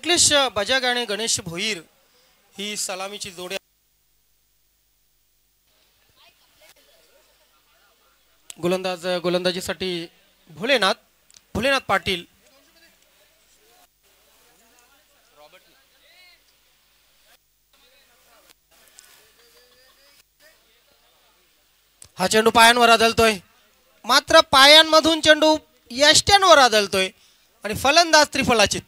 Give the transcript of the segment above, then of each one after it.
निकलेश बजाग आणि गणेश भोईर ही सलामीची जोडी. गोलंदाजीसाठी भोलेनाथ पाटील. हा चेंडू पायांवर आदळतोय, मात्र पायांमधून चेंडू यष्ट्यांवर आदळतोय आणि फलंदाज त्रिफलाचित.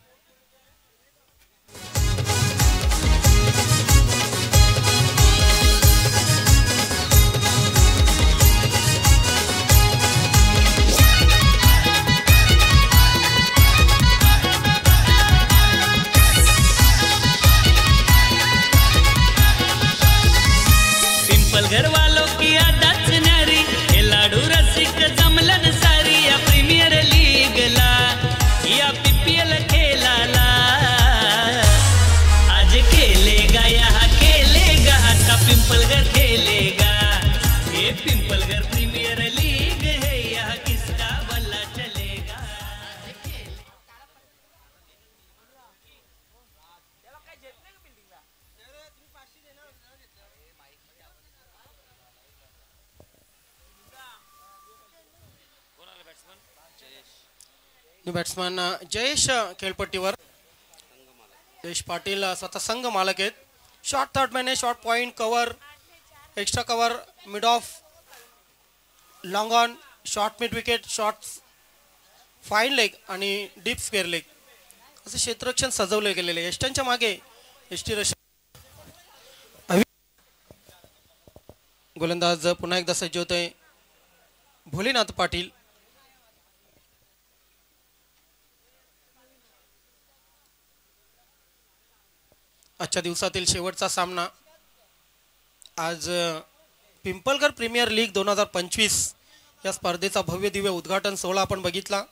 घर वालों की आदत न्यारी, हे लाडू रसिक जमलन सारी. या प्रीमियर लीगला या पीपीएल खेळाला आज खेलेगा यहाँ खेलेगा का पिंपलघर खेलेगा. ये पिंपलघर प्रीमियर लीग है, यहाँ किसका बल्ला चलेगा. बॅट्समन जयेश खेळपट्टीवर. जयेश पाटील स्वतः संघ मालक आहेत. शॉर्ट थर्ड मॅन आहे, short point, cover, extra cover, mid of, long on, short mid wicket, short fine leg आणि डीप स्क्वेअर लेग असं क्षेत्ररक्षण सजवले गेलेले. यष्ट्यांच्या मागे एसटी रक्षण. गोलंदाज पुन्हा एकदा सज्ज होतोय भोलेनाथ पाटील. आजच्या दिवसातील शेवटचा सामना. आज पिंपलघर प्रीमियर लीग 2025 या स्पर्धेचा भव्य दिव्य उद्घाटन सोहळा आपण बघितला.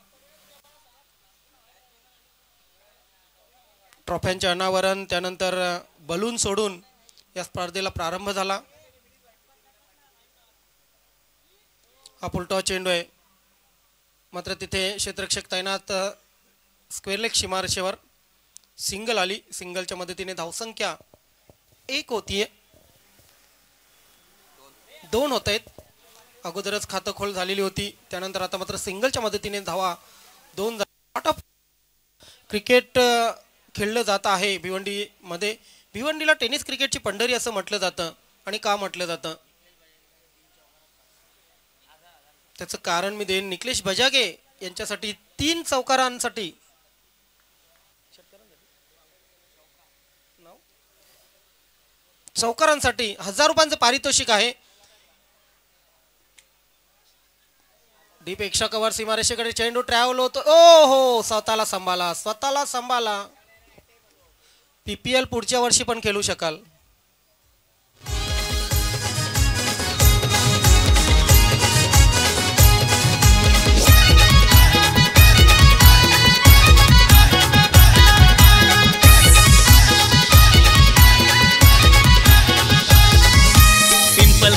ट्रॉफ्यांचे अनावरण, त्यानंतर बलून सोडून या स्पर्धेला प्रारंभ झाला. हा पुलटॉ चेंडू आहे, मात्र तिथे क्षेत्ररक्षक तैनात. स्क्वेअर लेग सीमारेषेवर सिंगल आली. सिंगलच्या मदतीने धावसंख्या 1 होतीये, 2 होत आहेत. अगोदरच खातं खोल झालेली होती, त्यानंतर आता मात्र सिंगलच्या मदतीने धावा 2. क्रिकेट खेळलं जात आहे भिवंडीमध्ये. भिवंडीला टेनिस क्रिकेटची पंढरी असं म्हटलं जातं. आणि का म्हटलं जातं त्याचं कारण मी देईन. निकलेश बजागे यांच्यासाठी 3 चौकारांसाठी ₹1000 रुपयांचं पारितोषिक आहे. डीप एक्स्ट्रा कव्हर, सीमारेषेकडे चेंडू ट्रॅव्हल होतो. ओ हो, स्वतःला सांभाळा. पीपीएल पुढच्या वर्षी पण खेळू शकाल.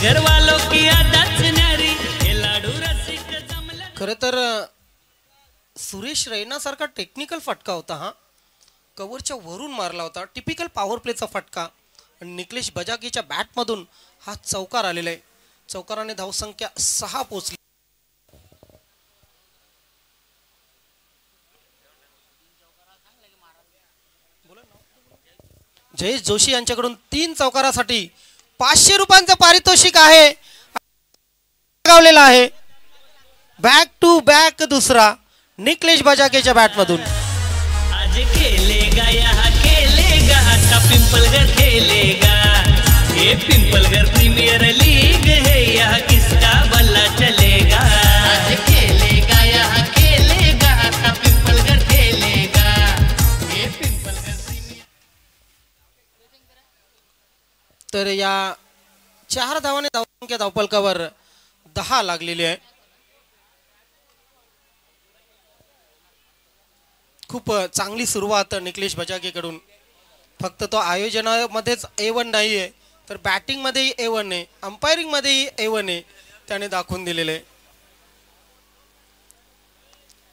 घर वालों की आदत न्यारी, हे लाडू रसिक जमलन. खरं तर सुरेश रैना सारखा टेक्निकल फटका होता हा. कव्हरच्या वरून मारला होता, टिपिकल पॉवर प्लेचा फटका. आणि निकलेश बजागेच्या बॅटमधून हा चौकार आलेला आहे. चौकाराने धावसंख्या 6 पोहोचली. जयेश जोशी यांच्याकडून 3 चौकारासाठी 500 रुपयांचं पारितोषिक आहे. गावलेला आहे. बॅक टू बॅक दुसरा निकलेश बजागेच्या बॅटमधून. आज खेलेगा यहाँ खेलेगा का पिंपलघर खेलेगा. ये पिंपलघर प्रीमियर लीग है, यहाँ किसका बल्ला चलेगा. आज खेलेगा यहाँ खेलेगा का पिंपलघर खेलेगा. ये पिंपलघर प्रीमियर. तर या 4 धावाने धावसंख्या धावपलकावर 10 लागलेली आहे. खूप चांगली सुरुवात निकलेश बजागेकडून. फक्त तो आयोजनामध्येच A1 नाही आहे, तर बॅटिंगमध्येही A1 आहे, अंपायरिंगमध्येही A1 आहे, त्याने दाखवून दिलेले आहे.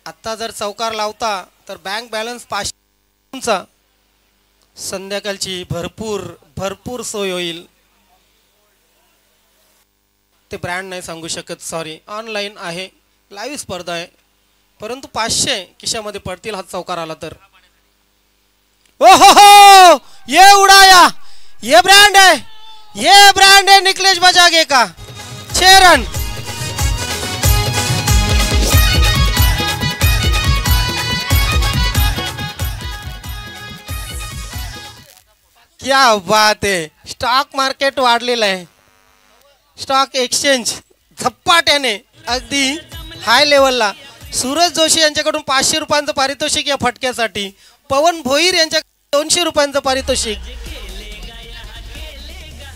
आता जर चौकार लावता तर बँक बॅलन्स 500चा संध्याकाळची भरपूर भरपूर सोय होईल. ते ब्रँड नाही सांगू शकत, सॉरी. ऑनलाईन आहे, लाईव्ह स्पर्धा आहे, परंतु 500 खिशामध्ये पडतील हा चौकार आला तर. ओ हो, ये उडाया, ये ब्रँड आहे, ये ब्रँड आहे निकलेश बजागे का. 6 रन. क्या बात आहे. स्टॉक मार्केट वाढलेलं आहे, स्टॉक एक्सचेंज झपाट्याने अगदी हाय लेवलला. सूरज जोशी यांच्याकडून 500 रुपयांचं पारितोषिक या फटक्यासाठी. पवन भोईर यांच्या 200 रुपयांचं पारितोषिक.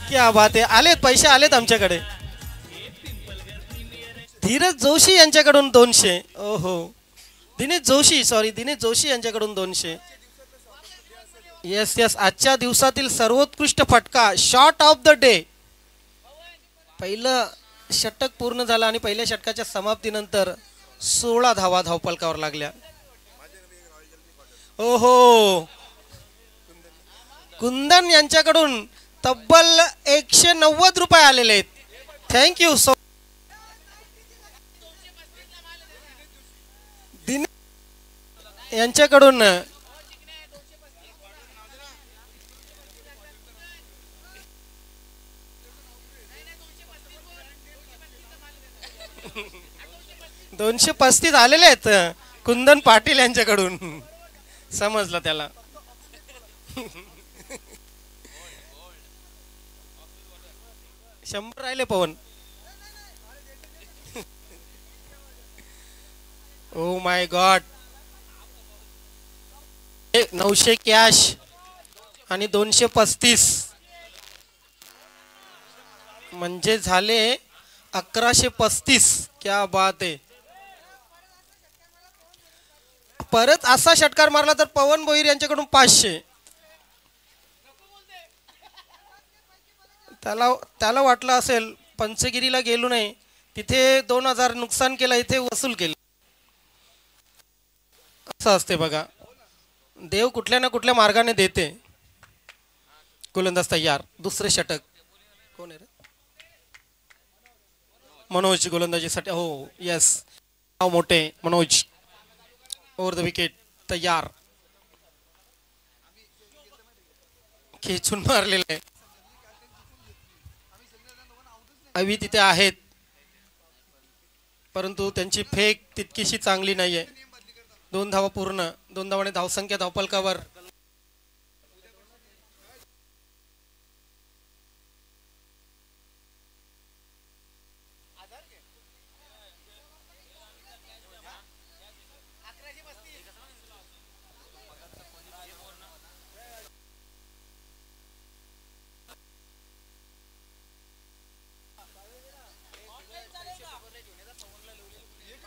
क्या बात आहे. आलेत पैसे, आलेत आमच्याकडे. धीरज जोशी यांच्याकडून 200. ओहो, दिनेश जोशी, सॉरी, दिनेश जोशी यांच्याकडून 200. येस येस, आजच्या दिवसातील सर्वोत्कृष्ट फटका, शॉट ऑफ द डे. पहिलं षटक पूर्ण झालं आणि पहिल्या षटकाच्या समाप्तीनंतर 16 धावा धावपलकावर लागल्या. ओहो, कुंदन यांच्याकडून तब्बल 190 रुपये आलेले आहेत. Thank you so. यांच्याकडून $235 आलेले आहेत कुंदन पाटील यांच्याकडून. समजलं त्याला. $100 राहिले पवन. Oh my God. 900 कॅश आणि 235 म्हणजे झाले 1135. क्या बात आहे. परत असा षटकार मारला तर पवन भोईर यांच्याकडून 500. त्याला वाटलं असेल पंचगिरीला गेलो नाही, तिथे 2000 नुकसान केलं, इथे वसूल केलं. असं असते बघा, देव कुठल्या ना कुठल्या मार्गाने देते. गोलंदाज तयार. दुसरे षटक कोण आहे रे. मनोज गोलंदाजीसाठी. हो येस, नाव मोठे मनोज. ओव्हर द विकेट तयार. खेचून मारलेलं आहे. अवी तिथे आहेत, परंतु त्यांची फेक तितकीशी चांगली नाहीये. 2 धावा पूर्ण. 2 धावाने धावसंख्या धावपलकावर.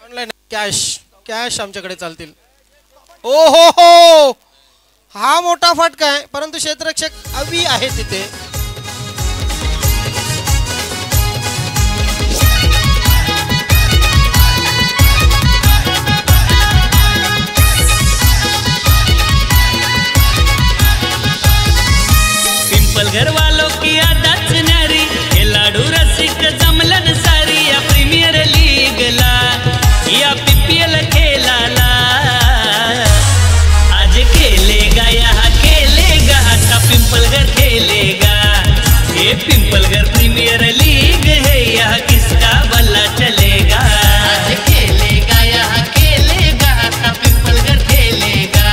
ऑनलाईन कॅश, कॅश आमच्याकडे चालतील. ओ हो हो, हा मोठा फटका आहे, परंतु क्षेत्ररक्षक अवी आहे तिथे. पिंपल घर वालों की आदत न्यारी, खिलाड़ू रसिक जमलन सारी. या प्रीमियर लीग ला या पीपीएल खेलाला, आज खेलेगा यहाँ खेलेगा, का पिंपल घर खेलेगा. ये पिंपल घर प्रीमियर लीग है, यहाँ किसका भला चलेगा. आज खेलेगा यहाँ खेलेगा, का पिंपल घर खेलेगा.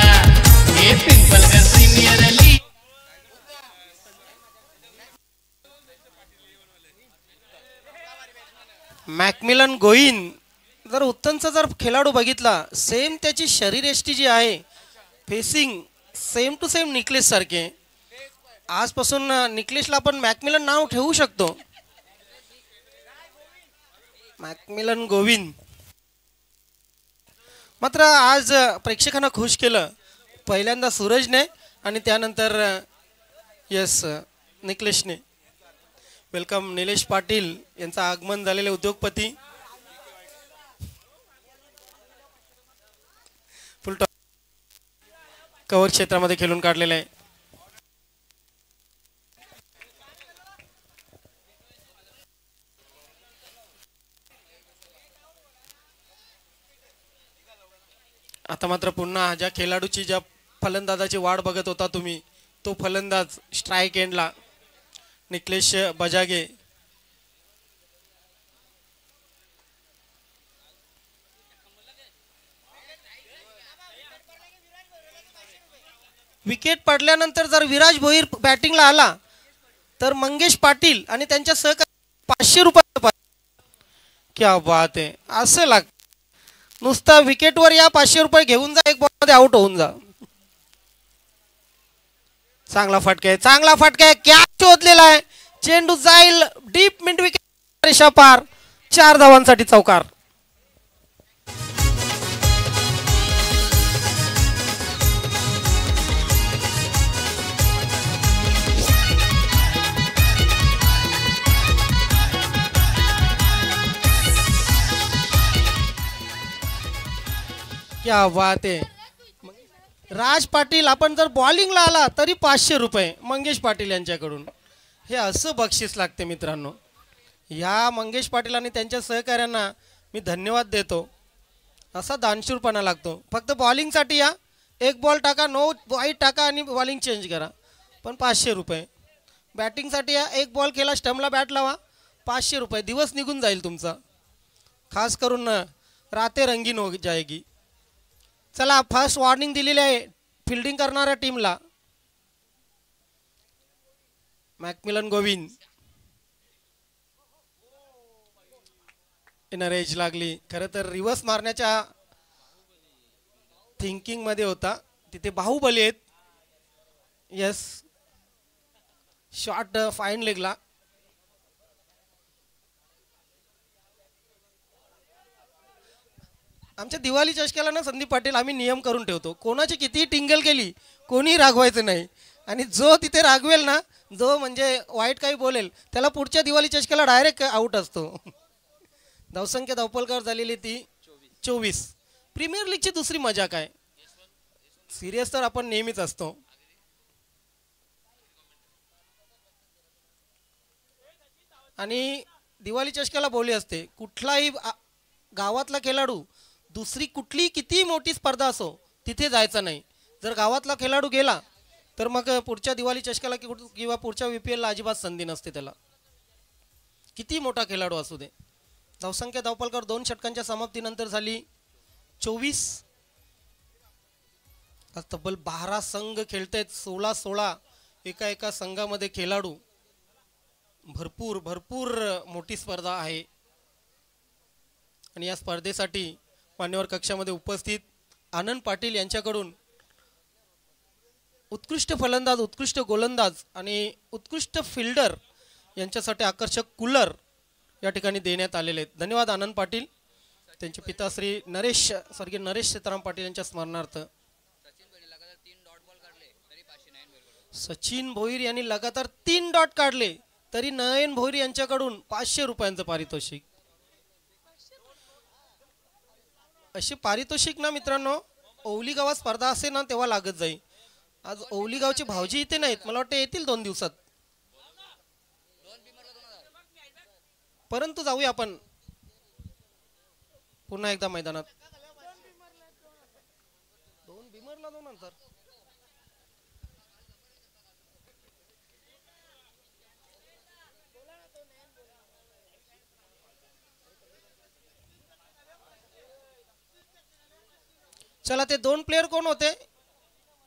ये पिंपल घर प्रीमियर लीग. मॅकमिलन गोईन जर उत्तमचा जर खेळाडू बघितला, सेम त्याची शरीरयष्टी जी आहे, facing same to same Niklesh सारखे. आजपासून निकलेशला आपण मॅकमिलन नाव ठेवू शकतो. मॅकमिलन गोविंद मात्र आज प्रेक्षकांना खुश केलं. पहिल्यांदा सूरजने आणि त्यानंतर यस निकलेशने. वेलकम निलेश पाटील यांचं आगमन झालेले उद्योगपती. फुल कव्हर क्षेत्रामध्ये खेळून काढलेले आहे. आता मात्र पुन्हा ज्या खेळाडूची ज्या फलंदाजाची वाट बघत होता तुम्ही, तो फलंदाज स्ट्राईक एंडला निकलेश बजागे. विकेट पडल्यानंतर जर विराज भोईर बॅटिंगला आला तर मंगेश पाटील आणि त्यांच्या सहकारी 500 रुपये. क्या बात आहे. असं लाग नुसता विकेटवर या 500 रुपये घेऊन जा, एक बॉलमध्ये आउट होऊन जा. चांगला फटका आहे, चांगला फटका आहे, कॅच शोधलेला आहे. चेंडू जाईल डीप मिड विकेट रेषा पार. 4 धावांसाठी चौकार. क्या बात आहे. राज पाटील आपण जर बॉलिंगला आला तरी 500 रुपये मंगेश पाटील यांच्याकडून. हे असं बक्षीस लागते मित्रांनो. या मंगेश पाटील आणि त्यांच्या सहकाऱ्यांना मी धन्यवाद देतो. असा दानशूरपणा लागतो. फक्त बॉलिंगसाठी या, एक बॉल टाका, 9 वाईट टाका आणि बॉलिंग चेंज करा, पण 500 रुपये. बॅटिंगसाठी या, एक बॉल केला, स्टंपला बॅट लावा, 500 रुपये. दिवस निघून जाईल तुमचा. खास करून राते रंगीन हो जाएगी. चला फर्स्ट वॉर्निंग दिलेली आहे फिल्डिंग करणाऱ्या टीमला. मॅकमिलन गोविंद इनर एज लागली. खरं तर रिव्हर्स मारण्याच्या थिंकिंग मध्ये होता. तिथे बाहुबली आहेत. यस, शॉट फाईन लेगला. आमच्या दिवाळी चषक्याला ना संदीप पाटील आम्ही नियम करून ठेवतो, कोणाची कितीही टिंगल केली कोणीही रागवायचं नाही. आणि जो तिथे रागवेल ना, जो म्हणजे वाईट काही बोलेल, त्याला पुढच्या दिवाळी चषक्याला डायरेक्ट आउट असतो. धावसंख्या धावपलकर झालेली ती 24. प्रीमियर लीगची दुसरी मजा काय, सिरियस तर आपण नेहमीच असतो. आणि दिवाळी चषक्याला बोली असते, कुठलाही गावातला खेळाडू दुसरी कुठली किती मोठी स्पर्धा असो तिथे जायचं नाही. जर गावातला खेळाडू गेला तर मग पुढच्या दिवाळी चषकाला किंवा पुढच्या VPL ला अजिबात संधी नसते त्याला, किती मोठा खेळाडू असू दे. धावसंख्या धावपलकर 2 षटकांच्या समाप्तीनंतर झाली 24. आज तब्बल 12 संघ खेळतायत, 16 एका संघामध्ये खेळाडू. भरपूर मोठी स्पर्धा आहे. आणि या स्पर्धेसाठी मान्यवर कक्षामध्ये उपस्थित आनंद पाटील यांच्याकडून उत्कृष्ट फलंदाज, उत्कृष्ट गोलंदाज आणि उत्कृष्ट फिल्डर यांच्यासाठी आकर्षक कूलर या ठिकाणी देण्यात आलेले आहेत. धन्यवाद आनंद पाटील. त्यांचे पिता श्री स्वर्गीय नरेश सीताराम पाटील यांच्या स्मरणार्थ. सचिन भोईर यांनी लगातार 3 डॉट काढले तरी नयन भोईर यांच्याकडून 500 रुपयांचं पारितोषिक. असे पारितोषिक ना मित्रांनो, ओवली गावात स्पर्धा असे ना तेव्हा लागत जाईल. आज ओवली गावचे भाऊजी इथे नाहीत, मला वाटतं येतील 2 दिवसात. परंतु जाऊया आपण पुन्हा एकदा मैदानात. 2 बिमरला 2 नंतर. चला, ते 2 प्लेयर कोण होते?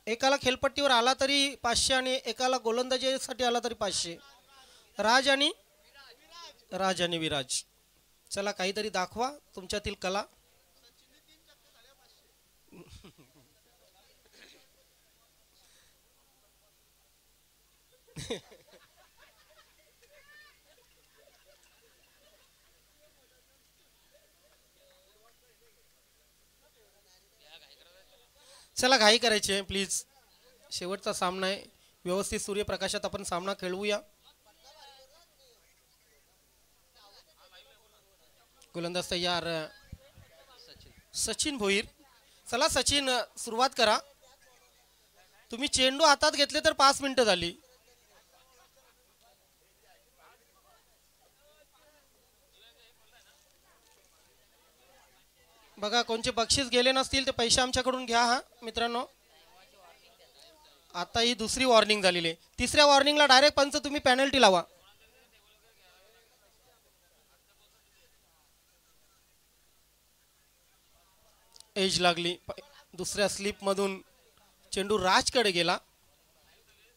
एकाला खेळपट्टीवर आला तरी 500 आणि एकाला गोलंदाजीसाठी आला तरी 500. राज आणि विराज. चला काहीतरी दाखवा तुमच्यातील कला. चला घाई करायची आहे प्लीज, शेवटचा सामना आहे. व्यवस्थित सूर्यप्रकाशात आपण सामना खेळवूया. गोलंदाज तयार सचिन भोईर. चला सचिन, सुरुवात करा. तुम्ही चेंडू हातात घेतले तर 5 मिनिटं झाली. बघा कोणचे बक्षीस गेले नसतील ते पैसे आमच्याकडून घ्या हा मित्रांनो. आता ही दुसरी वॉर्निंग झालेली आहे. तिसऱ्या वॉर्निंगला डायरेक्ट पंच तुम्ही पेनल्टी लावा. एज लागली. दुसऱ्या स्लिप मधून चेंडू राजकडे गेला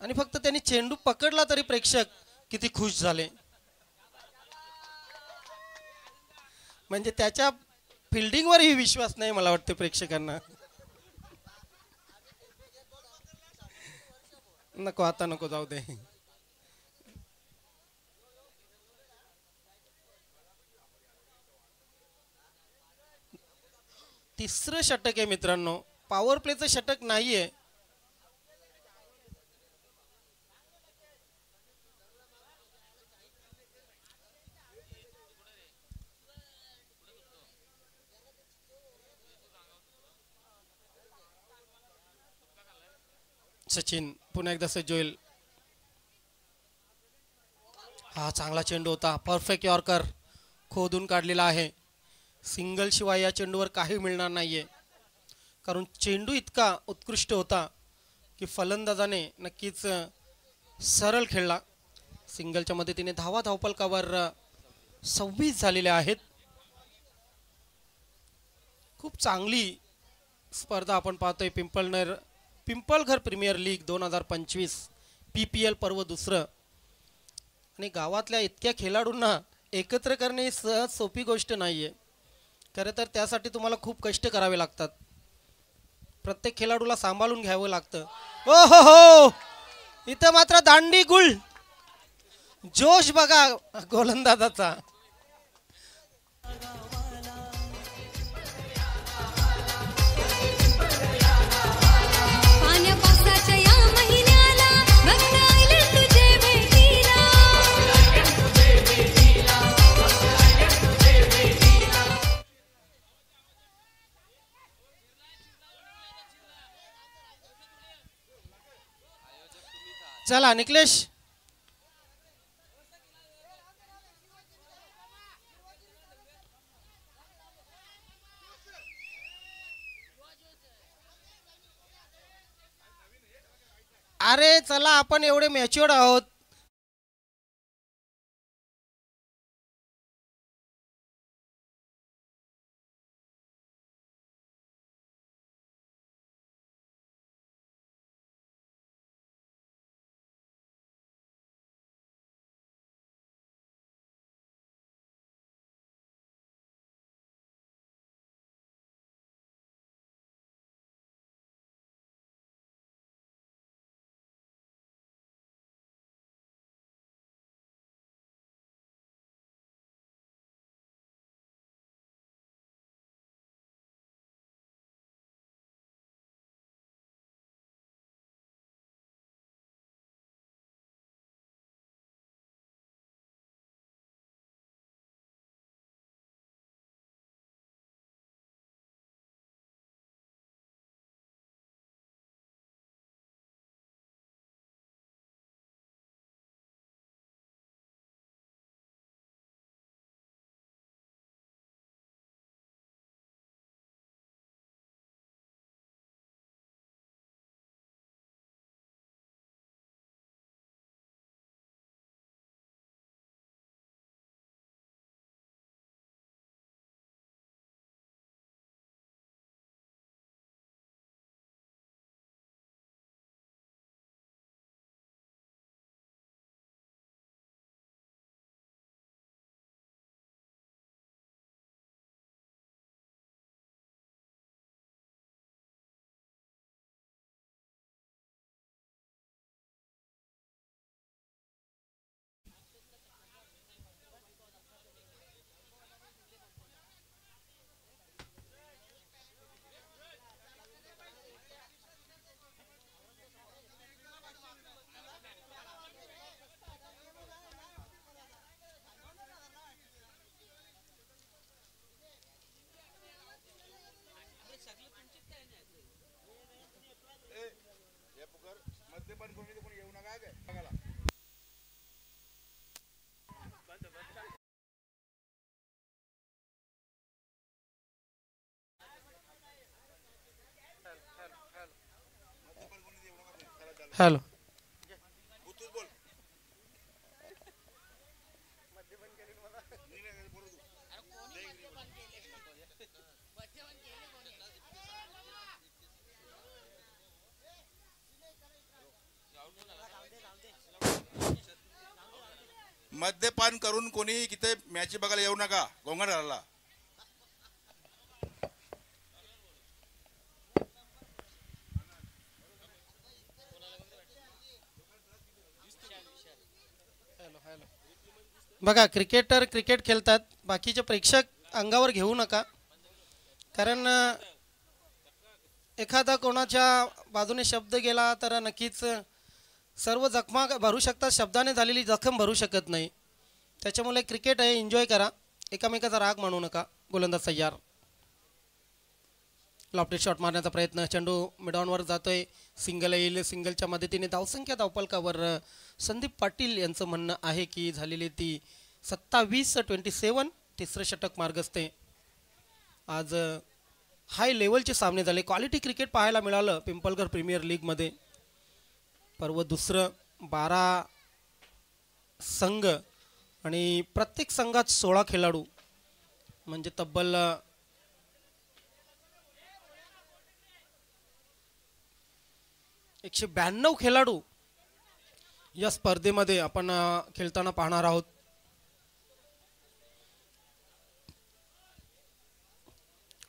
आणि फक्त त्यांनी चेंडू पकडला तरी प्रेक्षक किती खुश झाले. म्हणजे त्याच्या फिल्डिंगवरही विश्वास नाही मला वाटते प्रेक्षकांना. नको आता नको जाऊ दे. तिसरं षटक आहे मित्रांनो. पॉवर प्लेचं षटक नाहीये. सचिन पुन्हा एकदा सज्ज होईल. हा चांगला चेंडू होता. परफेक्ट यॉर्कर खोदून काढलेला आहे. सिंगल शिवाय या चेंडूवर काही मिळणार नाहीये. कारण चेंडू इतका उत्कृष्ट होता की फलंदाजाने नक्कीच सरळ खेळला. सिंगलच्या मदतीने धावपलकावर 26 झालेले आहेत. खूप चांगली स्पर्धा आपण पाहतोय. पिंपळघर प्रीमियर लीग 2025 PPL पर्व दुसरं. आणि गावातल्या इतक्या खेळाडूंना एकत्र करणे ही सहज सोपी गोष्ट नाहीये. खरं तर त्यासाठी तुम्हाला खूप कष्ट करावे लागतात. प्रत्येक खेळाडूला सांभाळून घ्यावं लागतं. ओ हो हो, इथं मात्र दांडी गुल. जोश बघा गोलंदाजाचा. चला निकलेश. अरे चला आपण एवढे मॅच्युअर्ड आहोत. हॅलो. मद्यपान करून कोणी किती मॅच बघायला येऊ नका, गोंगाट घालायला. बघा क्रिकेटर क्रिकेट खेळतात, बाकीचे प्रेक्षक अंगावर घेऊ नका, कारण एखादा कोणाच्या बाजूने शब्द गेला तर नक्कीच सर्व जखमा भरू शकतात, शब्दाने झालेली जखम भरू शकत नाही. त्याच्यामुळे क्रिकेट आहे, एन्जॉय करा, एकामेकाचा राग मानू नका. गोलंदाज तयार. लॉफ्टेड शॉट मारण्याचा प्रयत्न, चेंडू मिडॉनवर जातोय, सिंगल येईल. सिंगलच्या मदतीने धावसंख्या धावपलकावर संदीप पाटील यांचं म्हणणं आहे की झालेली ती 27-27. तिसरं षटक मार्गस्थे. आज हाय लेवलचे सामने झाले, क्वालिटी क्रिकेट पाहायला मिळालं पिंपलगड प्रीमियर लीगमध्ये. पर्व दुसरं, 12 संघ आणि प्रत्येक संघात 16 खेळाडू, म्हणजे तब्बल 192 खेळाडू या स्पर्धेमध्ये आपण खेळताना पाहणार आहोत.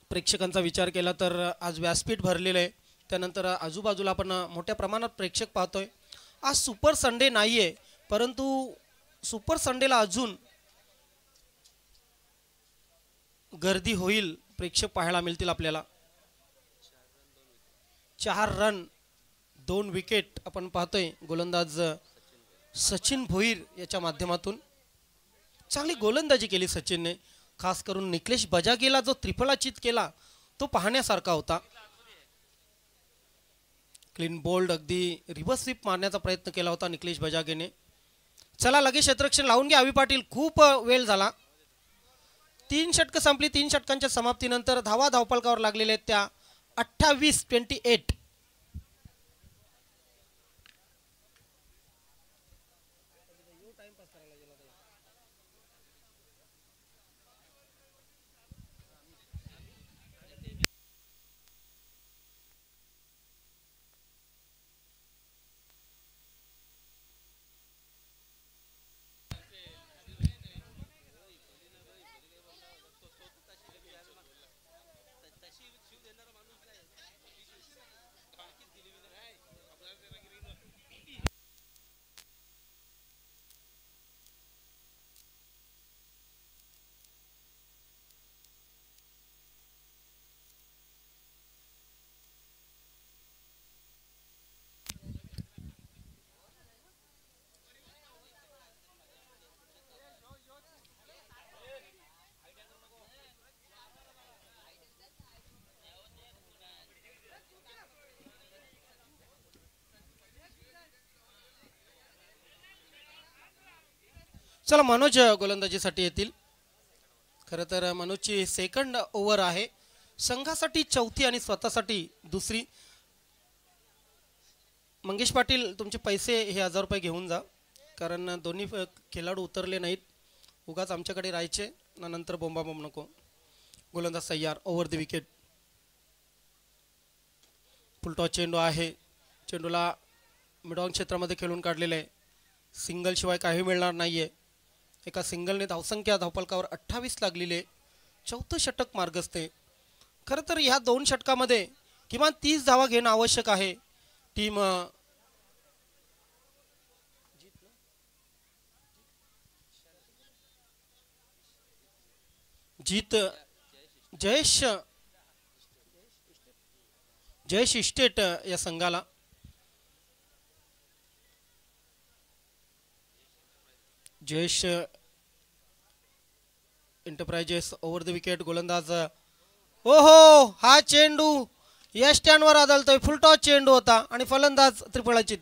प्रेक्षकांचा विचार केला तर आज व्यासपीठ भरलेलं आहे, त्यानंतर आजूबाजूला आपण मोठ्या प्रमाणात प्रेक्षक पाहतोय. आज सुपर संडे नाही आहे, परंतु सुपर संडेला अजून गर्दी होईल, प्रेक्षक पाहायला मिळतील आपल्याला. 4 रन 2 विकेट आपण पाहतोय गोलंदाज सचिन भोईर याच्या माध्यमातून. चांगली गोलंदाजी केली सचिनने, खास करून निकलेश बजागेला जो त्रिफळाचीत केला तो पाहण्यासारखा होता. क्लीन बोल्ड, अगदी रिव्हर्स स्वीप मारण्याचा प्रयत्न केला होता निकलेश बजागेने. चला लगेच क्षेत्ररक्षण लावून घ्या. अवी पाटील, खूप वेळ झाला. 3 षटकं संपली. 3 षटकांच्या समाप्तीनंतर धावा धावपलकावर लागलेल्या आहेत त्या 28-28. चला मनोज गोलंदाजीसाठी येतील. खरं तर मनोजची सेकंड ओव्हर आहे, संघासाठी 4थी आणि स्वतःसाठी 2री. मंगेश पाटील, तुमचे पैसे हे 1000 रुपये घेऊन जा, कारण दोन्ही खेळाडू उतरले नाहीत, उगाच आमच्याकडे राहायचे ना, नंतर बोंबाबोंब नको. गोलंदाज तयार, ओव्हर द विकेट. फुलटॉस चेंडू आहे, चेंडूला मिडॉन क्षेत्रामध्ये खेळून काढलेलं आहे. सिंगल शिवाय काही मिळणार नाहीये. एका सिंगलने धावसंख्या धावपलकावर 28 लागलेली आहे. 4थं षटक मार्गस्थे. खरं तर ह्या 2 षटकामध्ये किमान 30 धावा घेणं आवश्यक आहे. टीम जीत जयेश इस्टेट या संघाला. Jayesh enterprises over the wicket. गोलंदाज, ओहो, हा चेंडू या स्टँडवर आदळतोय. फुलटॉस चेंडू होता आणि फलंदाज त्रिफळाचीत.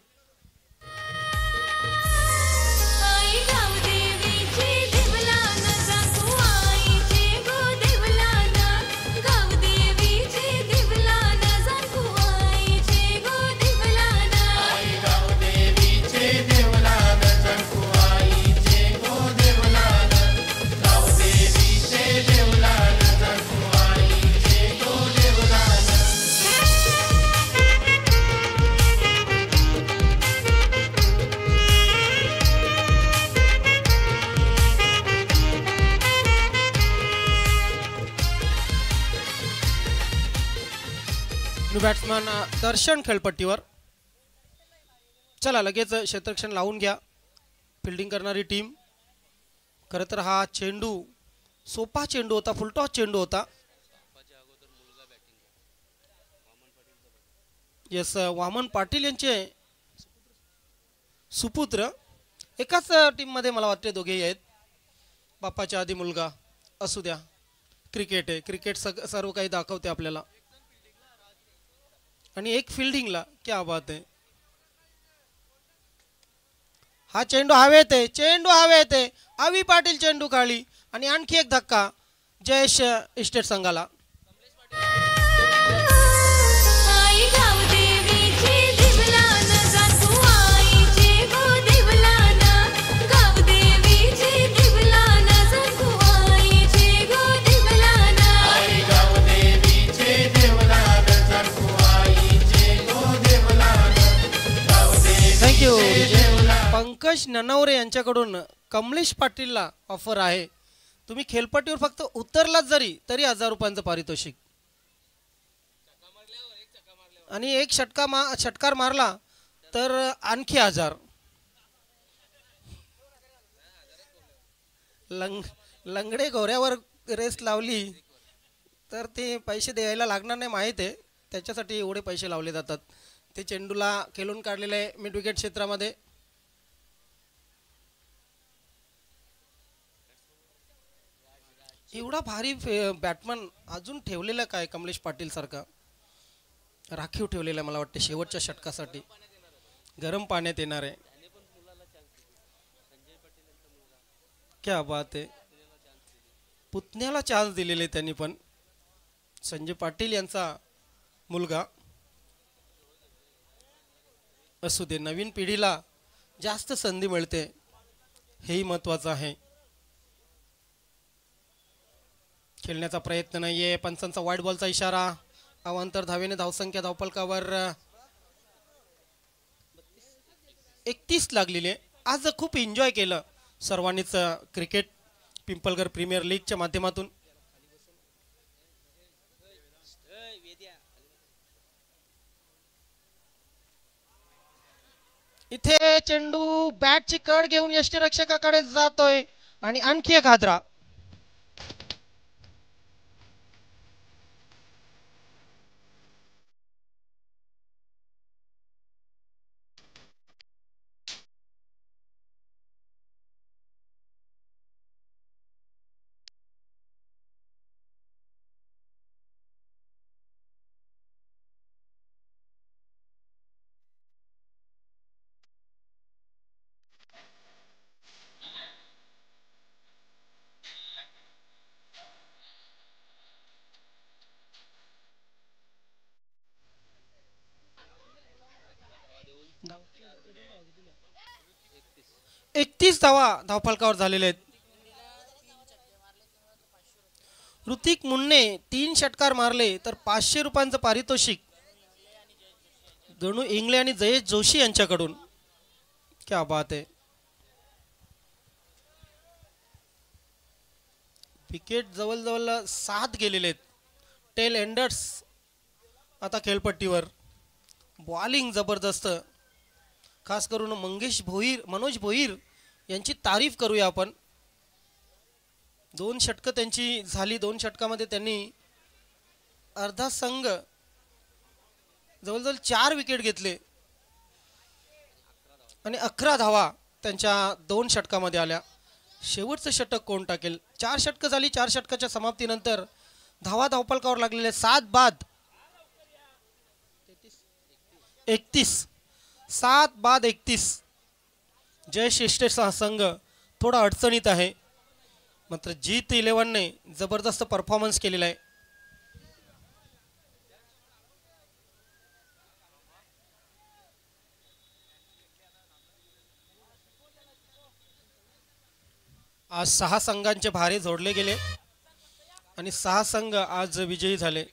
बॅट्समन दर्शन खेळपट्टीवर. चला लगेच क्षेत्ररक्षण लावून घ्या. फिल्डिंग करणारी टीम. खरं तर हा चेंडू सोपा चेंडू होता, फुलटॉस चेंडू होता. येस, वामन पाटील यांचे सुपुत्र. एकाच टीम मध्ये मला वाटते दोघेही आहेत. बाप्पाच्या आधी मुलगा. असू द्या, क्रिकेट आहे. क्रिकेट सर्व काही दाखवते आपल्याला. आणि एक फिल्डिंगला. क्या बात आहे. हा चेंडू हवेत आहे, चेंडू हवेत आहे. अवी पाटील चेंडू काढली आणि आणखी एक धक्का जयेश इस्टेट संघाला. थँक्यू. पंकज ननवरे यांच्याकडून कमलेश पाटीलला ऑफर आहे. तुम्ही खेळपट्टीवर फक्त उतरलात जरी तरी 1000 रुपयांचं पारितोषिक. आणि एक षटकार मारला तर आणखी 1000. लंगडे घोऱ्यावर रेस लावली तर ते पैसे द्यायला लागणार नाही, माहीत आहे. त्याच्यासाठी एवढे पैसे लावले जातात. ते चेंडूला खेळून काढलेले आहे मिड विकेट क्षेत्रामध्ये. एवढा भारी बॅटमन अजून ठेवलेला काय कमलेश पाटील सारखा. राखीव ठेवलेला मला वाटते शेवटच्या षटकासाठी. गरम पाण्यात येणार आहे. क्या बात आहे. पुतण्याला चान्स दिलेले त्यांनी पण. संजय पाटील यांचा मुलगा. असू दे, नवीन पिढीला जास्त संधी मिळते, हेही महत्वाचं आहे. खेळण्याचा प्रयत्न नाहीये. पंचांचा वाईट बॉलचा इशारा. अवांतर धावेने धावसंख्या धावफलकावर 31 लागलेली आहे. आज खूप एन्जॉय केलं सर्वांनीच क्रिकेट पिंपळगर प्रीमियर लीगच्या माध्यमातून. इथे चेंडू बॅटची कड घेऊन यष्टीरक्षकाकडे जातोय आणि आणखी एक हादरा. एकतीस धावा धावफलकावर झालेले आहेत. ऋतिक मुन्ने 3 षटकार मारले तर 500 रुपयांचं पारितोषिक गणू इंगळे आणि जयेश जोशी यांच्याकडून. क्या बात आहे. विकेट जवळजवळ 7 गेलेले आहेत. टेल एंडर्स आता खेळपट्टीवर. बॉलिंग जबरदस्त. खास करून मनोज भोईर यांची तारीफ करूया आपण. 2 षटकं त्यांची झाली. 2 षटकामध्ये त्यांनी अर्धा संघ जवळजवळ 4 विकेट घेतले आणि 11 धावा त्यांच्या 2 षटकामध्ये आल्या. शेवटचं षटक कोण टाकेल. 4 षटकं झाली. 4 षटकाच्या समाप्तीनंतर धावा धावफलकावर लागलेले 7 बाद 31. 7 बाद 31. जयेश इस्टेटचा संघ थोडा अडचणीत आहे. मात्र जीत 11ने जबरदस्त परफॉर्मन्स केलेला आहे. आज 6 संघांचे भारे जोडले गेले आणि 6 संघ आज विजयी झाले.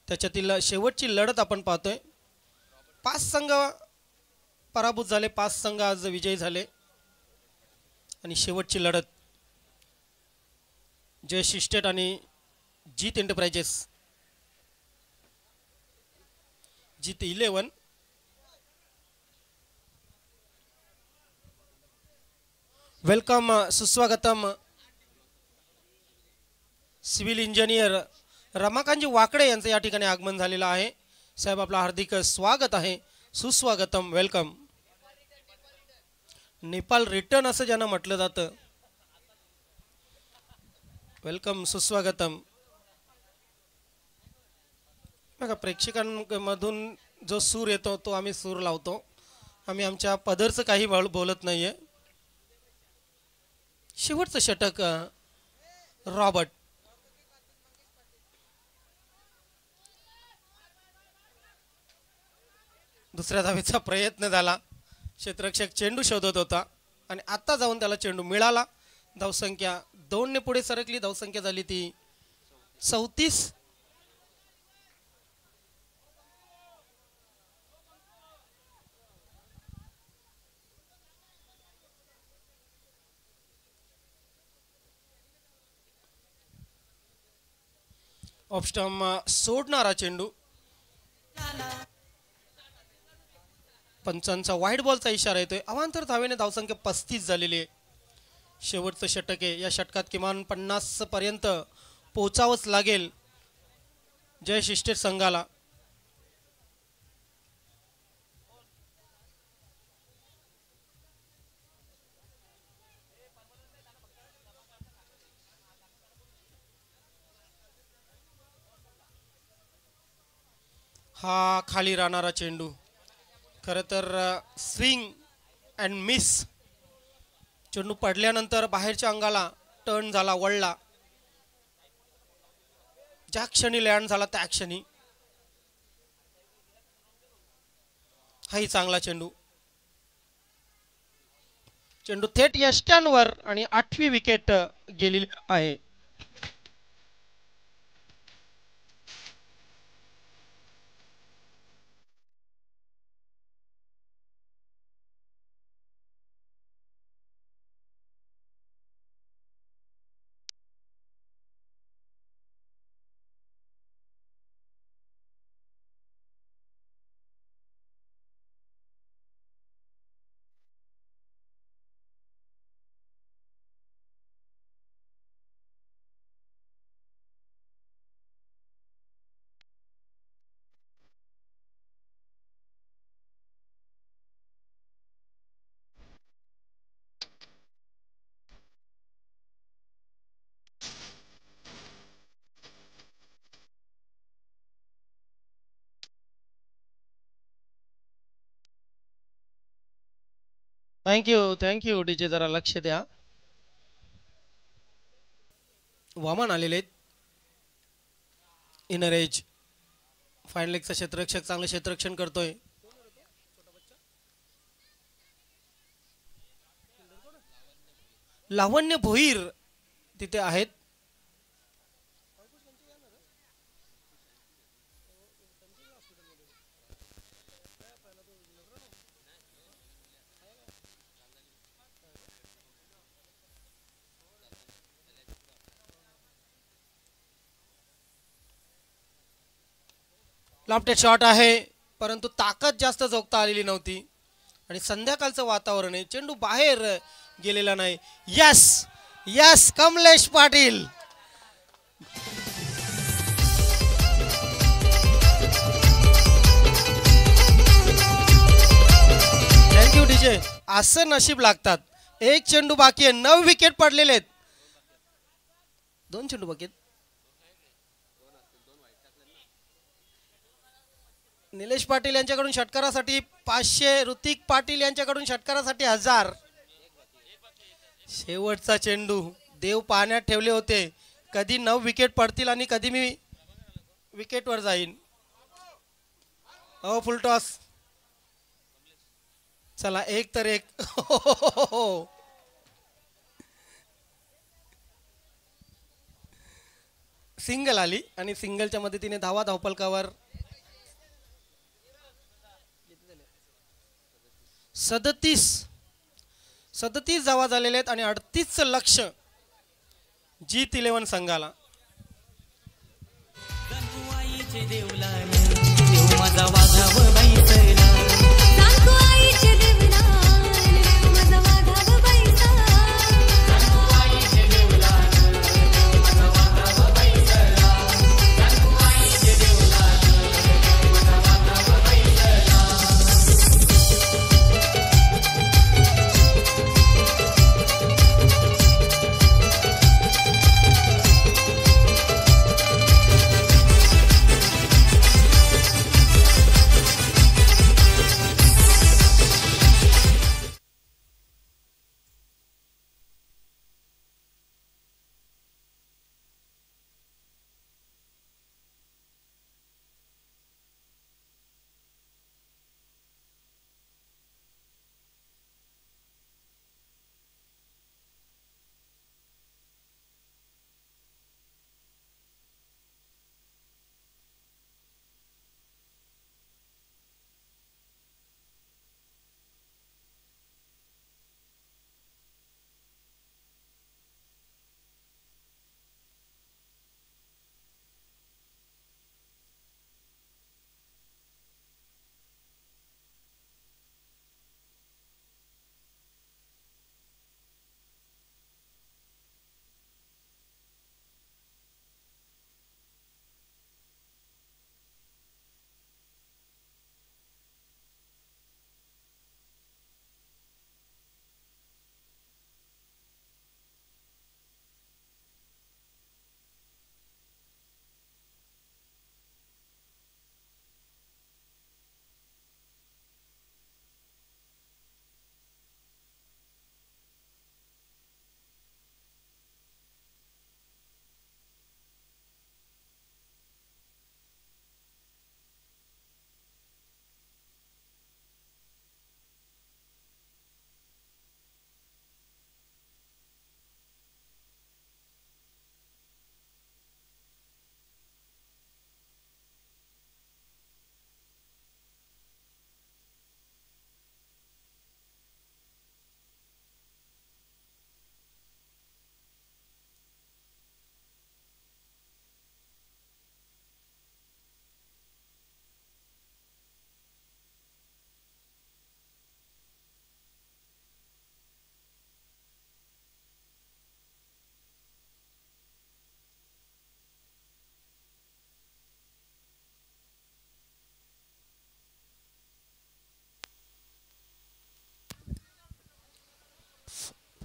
त्याच्यातील शेवटची लढत आपण पाहतोय. 5 संघ पराभूत झाले. 5 संघ आज विजयी झाले आणि शेवटची लढत जयेश इस्टेट आणि जीत एंटरप्राइजेस. जीत 11. वेलकम सुस्वागतम सिव्हिल इंजिनियर रमाकांतजी वाकडे यांचं या ठिकाणी आगमन झालेलं आहे. साहेब आपलं हार्दिक स्वागत आहे. सुस्वागतम वेलकम. नेपाल रिटर्न असं ज्यांना म्हटलं जातं. वेलकम सुस्वागतम. बघा प्रेक्षकांमधून जो सूर येतो तो आम्ही सूर लावतो. आम्ही आमच्या पदरचं काही बोलत नाहीये. शेवटचं षटक रॉबर्ट. दुसऱ्या धावेचा प्रयत्न झाला. क्षेत्ररक्षक चेंडू शोधत होता आणि आता जाऊन त्याला चेंडू मिळाला. धावसंख्या 2 ने पुढे सरकली. धावसंख्या झाली ती 34. ऑफस्टम सोडणारा चेंडू. पंचांचा वाईट बॉलचा इशारा येतोय. अवांतर धावेने धावसंख्या 35 झालेली आहे. शेवटचं षटक आहे. या षटकात किमान 50 पर्यंत पोहोचावंच लागेल जयेश इस्टेट संघाला. हा खाली राहणारा चेंडू खरं तर स्विंग अँड मिस. चेंडू पडल्यानंतर बाहेरच्या अंगाला टर्न झाला, वळला. ज्या क्षणी लँड झाला त्या क्षणी हाही चांगला चेंडू. चेंडू थेट यष्ट्यांवर आणि 8वी विकेट गेलेली आहे. Thank you DJ. जरा लक्ष द्या. वामन आलेले आहेत. इनर एज फाईन लेगचा क्षेत्ररक्षक चांगलं क्षेत्ररक्षण करतोय. लावण्य भोईर तिथे आहेत. लॉफ्टेड शॉट आहे परंतु ताकद जास्त जोखता आलेली नव्हती आणि संध्याकाळचं वातावरण आहे. चेंडू बाहेर गेलेला नाही. Yes yes Kamlesh Patil. Thank you DJ. असं नशीब लागतात. एक चेंडू बाकी आहे. 9 विकेट पडलेले आहेत. 2 चेंडू बाकी आहेत. निलेश पाटील यांच्याकडून षटकारासाठी 500. ऋतिक पाटील यांच्याकडून षटकारासाठी 1000. शेवटचा चेंडू देव पाण्यात ठेवले होते. कधी 9 विकेट पडतील आणि कधी मी विकेटवर जाईन. फुल टॉस. चला एक तर एक. सिंगल आली आणि सिंगलच्या मदतीने धावा धावपलकावर 37 धावा झालेले आहेत आणि 38 लक्ष जीत 11 संघाला. माझा वाघा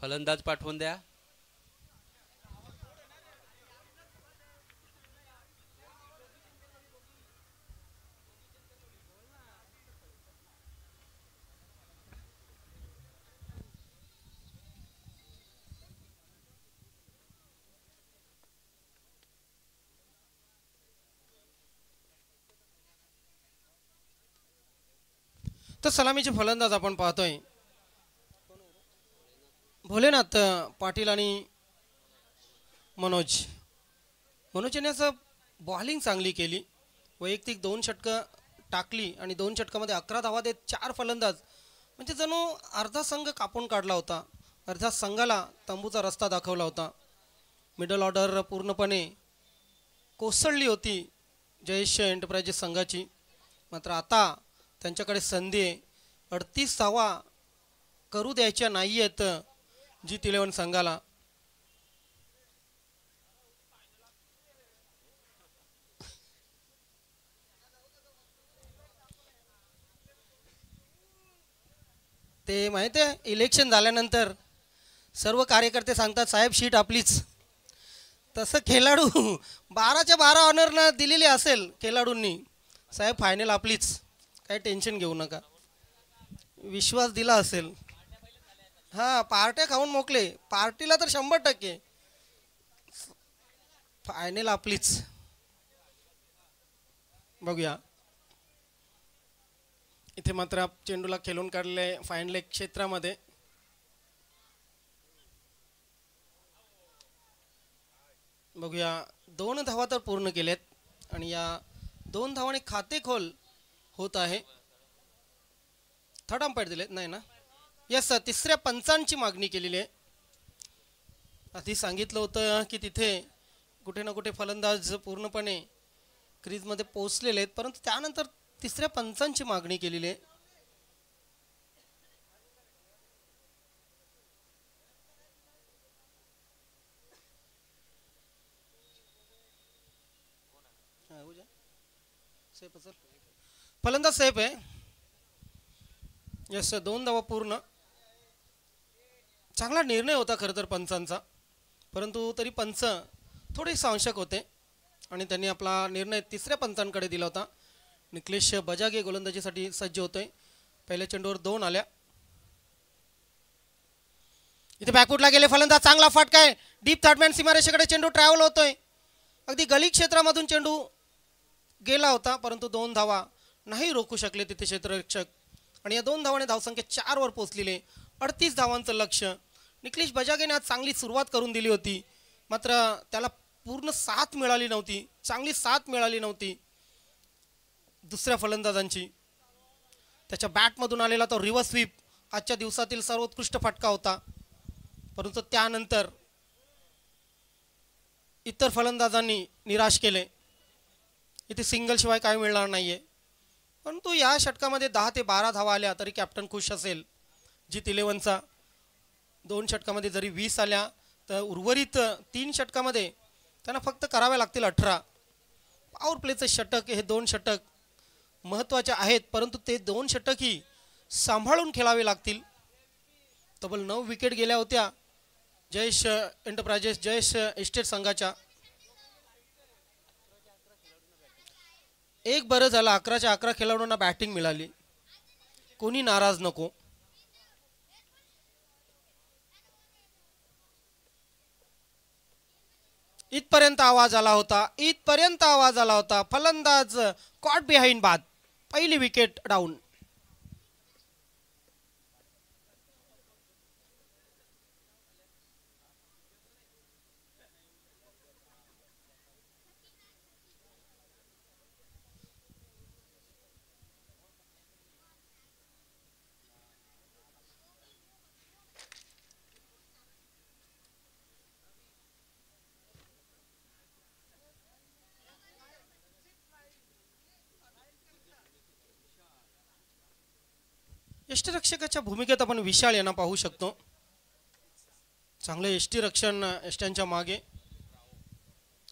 फलंदाज पाठवून द्या. तर सलामीचे फलंदाज आपण पाहतोय भोलेनाथ पाटील आणि मनोजने असं बॉलिंग चांगली केली. वैयक्तिक 2 षटकं टाकली आणि 2 षटकामध्ये 11 धावा देत 4 फलंदाज म्हणजे जणू अर्धा संघ कापून काढला होता. अर्ध्या संघाला तंबूचा रस्ता दाखवला होता. मिडल ऑर्डर पूर्णपणे कोसळली होती जयेश एंटरप्राइजेस संघाची. मात्र आता त्यांच्याकडे संधी आहे. 38 धावा करू द्यायच्या नाही आहेत G11 संघाला. ते माहिती आहे इलेक्शन झाल्यानंतर सर्व कार्यकर्ते सांगतात साहेब शीट आपलीच. तसं खेळाडू 12च्या 12 ऑनरला दिलेली असेल खेळाडूंनी साहेब फायनल आपलीच काही टेन्शन घेऊ नका विश्वास दिला असेल. हां पार्ट्या खाऊन मोकले पार्टीला तर 100% फायनल आपलीच. बघूया इथे मात्र चेंडूला खेळून काढले फाईन लेग क्षेत्रामध्ये. बघूया 2 धावा तर पूर्ण केलेत आणि या 2 धावाने खाते खोल होत आहे. थर्ड अंपायर दिलेत नाही ना. यस तिसऱ्या पंचांची मागणी केलेली आहे. आधी सांगितलं होतं की तिथे कुठे ना कुठे फलंदाज पूर्णपणे क्रीजमध्ये पोहोचलेले आहेत परंतु त्यानंतर तिसऱ्या पंचांची मागणी केलेली आहे. फलंदाज सेफ आहे. यस 2 धावा पूर्ण. चांगला निर्णय होता खरं तर पंचांचा परंतु तरी पंच थोडे संशय होते आणि त्यांनी आपला निर्णय तिसऱ्या पंचांकडे दिला होता. निकलेश बजागे गोलंदाजीसाठी सज्ज होतोय. पहिल्या चेंडूवर 2 आल्या. इथे बॅकफुटला गेले फलंदाज चांगला फटका आहे. डीप थर्डमॅन सीमारेषेकडे चेंडू ट्रॅव्हल होतोय. अगदी गली क्षेत्रामधून चेंडू गेला होता परंतु 2 धावा नाही रोखू शकले तिथे क्षेत्ररक्षक आणि या 2 धावाने धावसंख्या 4 वर पोहोचलेले. 38 धावांचं लक्ष्य. निकलेश बजागेने आज चांगली सुरुवात करून दिली होती मात्र त्याला पूर्ण साथ मिळाली नव्हती. चांगली साथ मिळाली नव्हती दुसऱ्या फलंदाजांची. त्याच्या बॅटमधून आलेला तो रिव्हर्स स्वीप आजच्या दिवसातील सर्वोत्कृष्ट फटका होता परंतु त्यानंतर इतर फलंदाजांनी निराश केले. इथे सिंगल शिवाय काय मिळणार नाहीये परंतु या षटकामध्ये 10 ते 12 धावा आल्या तरी कॅप्टन खुश असेल. G11चा 2 षटकामध्ये जरी 20 आल्या तर उर्वरित 3 षटकामध्ये त्यांना फक्त करावे लागतील 18. पॉवर प्लेचं षटक हे 2 षटक महत्त्वाचे आहेत परंतु ते 2 षटकही सांभाळून खेळावे लागतील. तब्बल 9 विकेट गेल्या होत्या जयेश एंटरप्राइजेस जयेश एस्टेट संघाच्या. एक बरं झालं 11च्या 11 खेळाडूंना बॅटिंग मिळाली. कोणी नाराज नको. इथपर्यंत आवाज आला होता. फलंदाज कॉट बिहाइंड बाद. पहिली विकेट डाऊन. यष्टिरक्षकाच्या भूमिकेत आपण विशाल यांना पाहू शकतो. चांगले यष्टिरक्षण यष्ट्यांच्या मागे.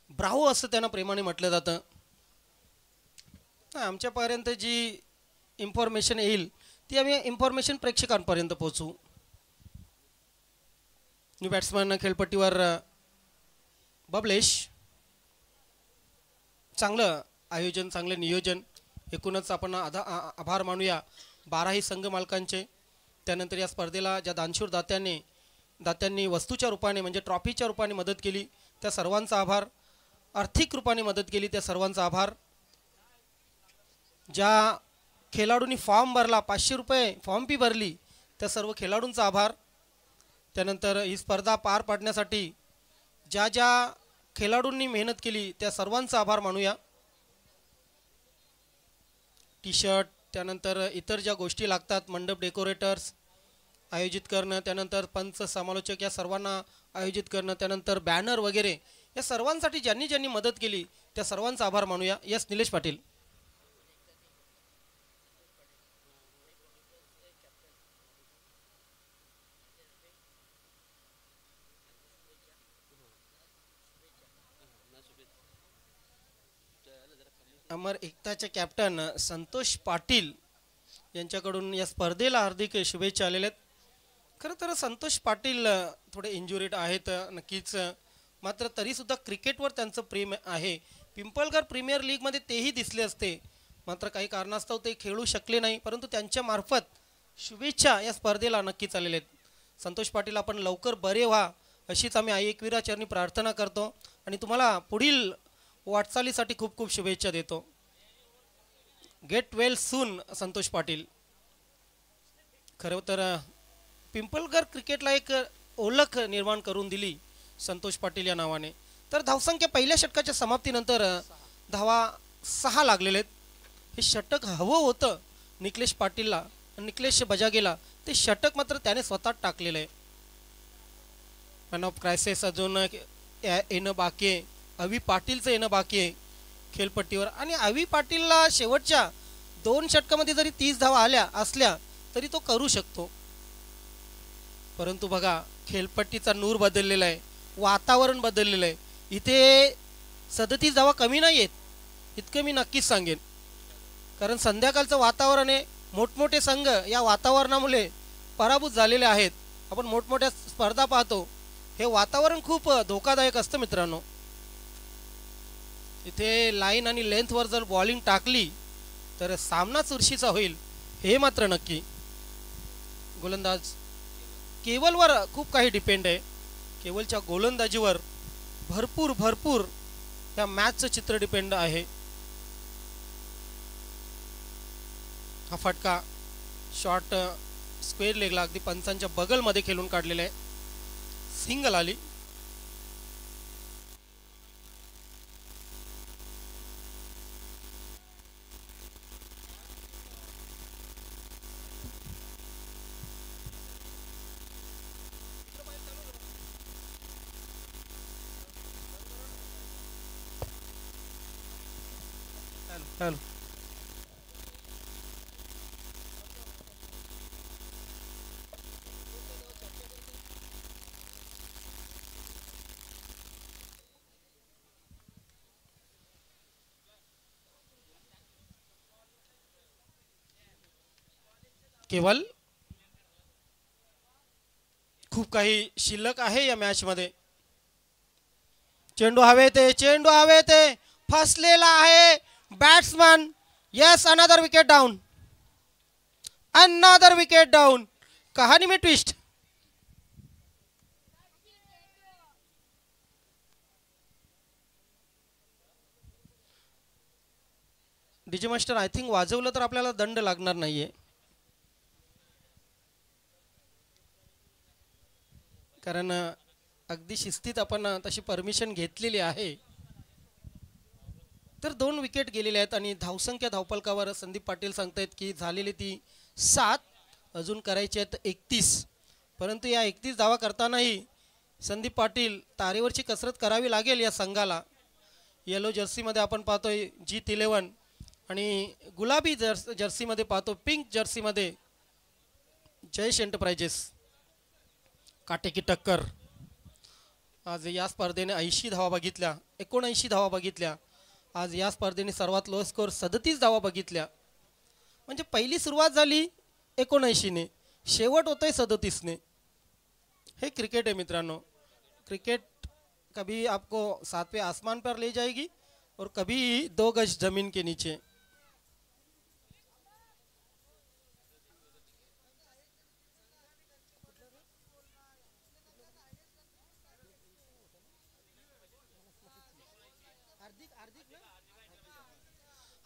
ब्रावो असं त्यांना प्रेमाने म्हटलं जातं. आमच्यापर्यंत जी इन्फॉर्मेशन येईल ती आम्ही इन्फॉर्मेशन प्रेक्षकांपर्यंत पोहोचू. न्यू बॅट्समन खेळपट्टीवर बबलेश. चांगलं आयोजन, चांगलं नियोजन. एकूणच आपण आभार मानूया 12ही संघ मालकांचे. त्यानंतर या स्पर्धेला ज्या दानशूर दात्यांनी वस्तूच्या रूपाने म्हणजे ट्रॉफीच्या रूपाने मदत केली त्या सर्वांचा आभार. आर्थिक रूपाने मदत केली त्या सर्वांचा आभार. ज्या खेळाडूंनी फॉर्म भरला, 500 रुपये फॉर्म फी भरली, त्या सर्व खेळाडूंचा आभार. त्यानंतर ही स्पर्धा पार पाडण्यासाठी ज्या ज्या खेळाडूंनी मेहनत केली त्या सर्वांचा आभार मानूया. टी शर्ट, त्यानंतर इतर ज्या गोष्टी लागतात, मंडप डेकोरेटर्स आयोजित करणं, त्यानंतर पंच समालोचक या सर्वांना आयोजित करणं, त्यानंतर बॅनर वगैरे, या सर्वांसाठी ज्यांनी ज्यांनी मदत केली त्या सर्वांचा आभार मानूया. यस निलेश पाटील. अमर एकताचे कॅप्टन संतोष पाटील यांच्याकडून या स्पर्धेला हार्दिक शुभेच्छा आलेल्या आहेत. खरं तर संतोष पाटील थोडे इंजुरीड आहेत नक्कीच, मात्र तरीसुद्धा क्रिकेटवर त्यांचं प्रेम आहे. पिंपळगर प्रीमियर लीगमध्ये तेही दिसले असते, मात्र काही कारणास्तव ते खेळू शकले नाही, परंतु त्यांच्या मार्फत शुभेच्छा या स्पर्धेला नक्कीच आलेल्या आहेत. संतोष पाटील आपण लवकर बरे व्हा अशीच आम्ही आई एकविराचरणी प्रार्थना करतो आणि तुम्हाला पुढील वाटचालीसाठी खूप खूप शुभेच्छा देतो. Get well soon Santosh Patil. खरं तर पिंपळगर क्रिकेटला एक ओळख निर्माण करून दिली संतोष पाटील या नावाने. तर धावसंख्या पहिल्या षटकाच्या समाप्तीनंतर धावा 6 लागलेले आहेत. हे षटक हवं होतं निकलेश पाटीलला, निकलेश बजागेला, ते षटक मात्र त्याने स्वतः टाकलेलं आहे. मॅन ऑफ क्रायसिस अजून येणं बाकी आहे. अवी पाटीलचं येणं बाकी आहे खेळपट्टीवर, आणि अवी पाटीलला शेवटच्या 2 षटकामध्ये जरी 30 धावा आल्या असल्या तरी तो करू शकतो. परंतु बघा खेळपट्टीचा नूर बदललेला आहे, वातावरण बदललेलं आहे. इथे 37 धावा कमी नाही आहेत इतकं मी नक्कीच सांगेन, कारण संध्याकाळचं वातावरण आहे. मोठमोठे संघ या वातावरणामुळे पराभूत झालेले आहेत. आपण मोठमोठ्या स्पर्धा पाहतो, हे वातावरण खूप धोकादायक असतं मित्रांनो. इथे लाईन आणि लेंथवर जर बॉलिंग टाकली तर सामना चुरशीचा होईल, हे मात्र नक्की. गोलंदाज केवलवर खूप काही डिपेंड आहे. केवलच्या गोलंदाजीवर भरपूर या मॅचचं चित्र डिपेंड आहे. हा फटका शॉट स्क्वेअर लेगला अगदी पंचांच्या बगलमध्ये खेळून काढलेला आहे. सिंगल आली. हॅलो केवल खूप काही शिल्लक आहे या मॅच मध्ये. चेंडू हवे ते फसलेला आहे batsman. Yes, another wicket down. कहानी में twist. DJ master I think वाजवलं तर आपल्याला दंड लागणार नाहीये, कारण अगदी शिस्तीत आपण तशी परमिशन घेतलेली आहे. तर 2 विकेट गेलेले आहेत आणि धावसंख्या धावपलकावर संदीप पाटील सांगतायत की झालेली ती 7, अजून करायची आहेत 31. परंतु या 31 धावा करतानाही संदीप पाटील तारेवरची कसरत करावी लागेल या संघाला. येलो जर्सीमध्ये आपण पाहतोय G11 आणि गुलाबी जर्सीमध्ये पाहतो पिंक जर्सीमध्ये जयेश एंटरप्राइजेस. काटेकी टक्कर. आज या स्पर्धेने 80 धावा बघितल्या, 79 धावा बघितल्या. आज या स्पर्धेने सर्वात लो स्कोर 37 धावा बघितल्या. म्हणजे पहिली सुरुवात झाली 79 ने, शेवट होतोय 37 ने. हे क्रिकेट है मित्रांनो. क्रिकेट कभी आपको सातवें आसमान पर ले जाएगी और कभी 2 गज जमीन के नीचे.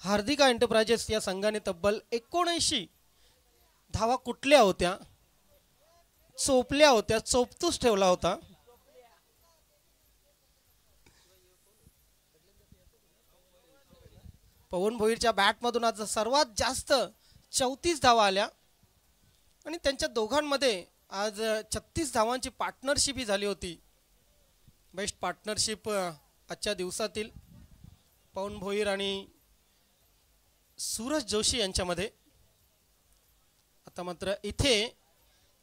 हार्दिका एंटरप्राइजेस या संघाने तब्बल 79 धावा कुठल्या होत्या, चोपल्या होत्या, चोपतूच ठेवला होता. पवन भोईरच्या बॅटमधून आज सर्वात जास्त 34 धावा आल्या आणि त्यांच्या दोघांमध्ये आज 36 धावांची पार्टनरशिप ही झाली होती. बेस्ट पार्टनरशिप आजच्या दिवसातील पवन भोईर आणि सूरज जोशी यांच्यामध्ये. आता मात्र इथे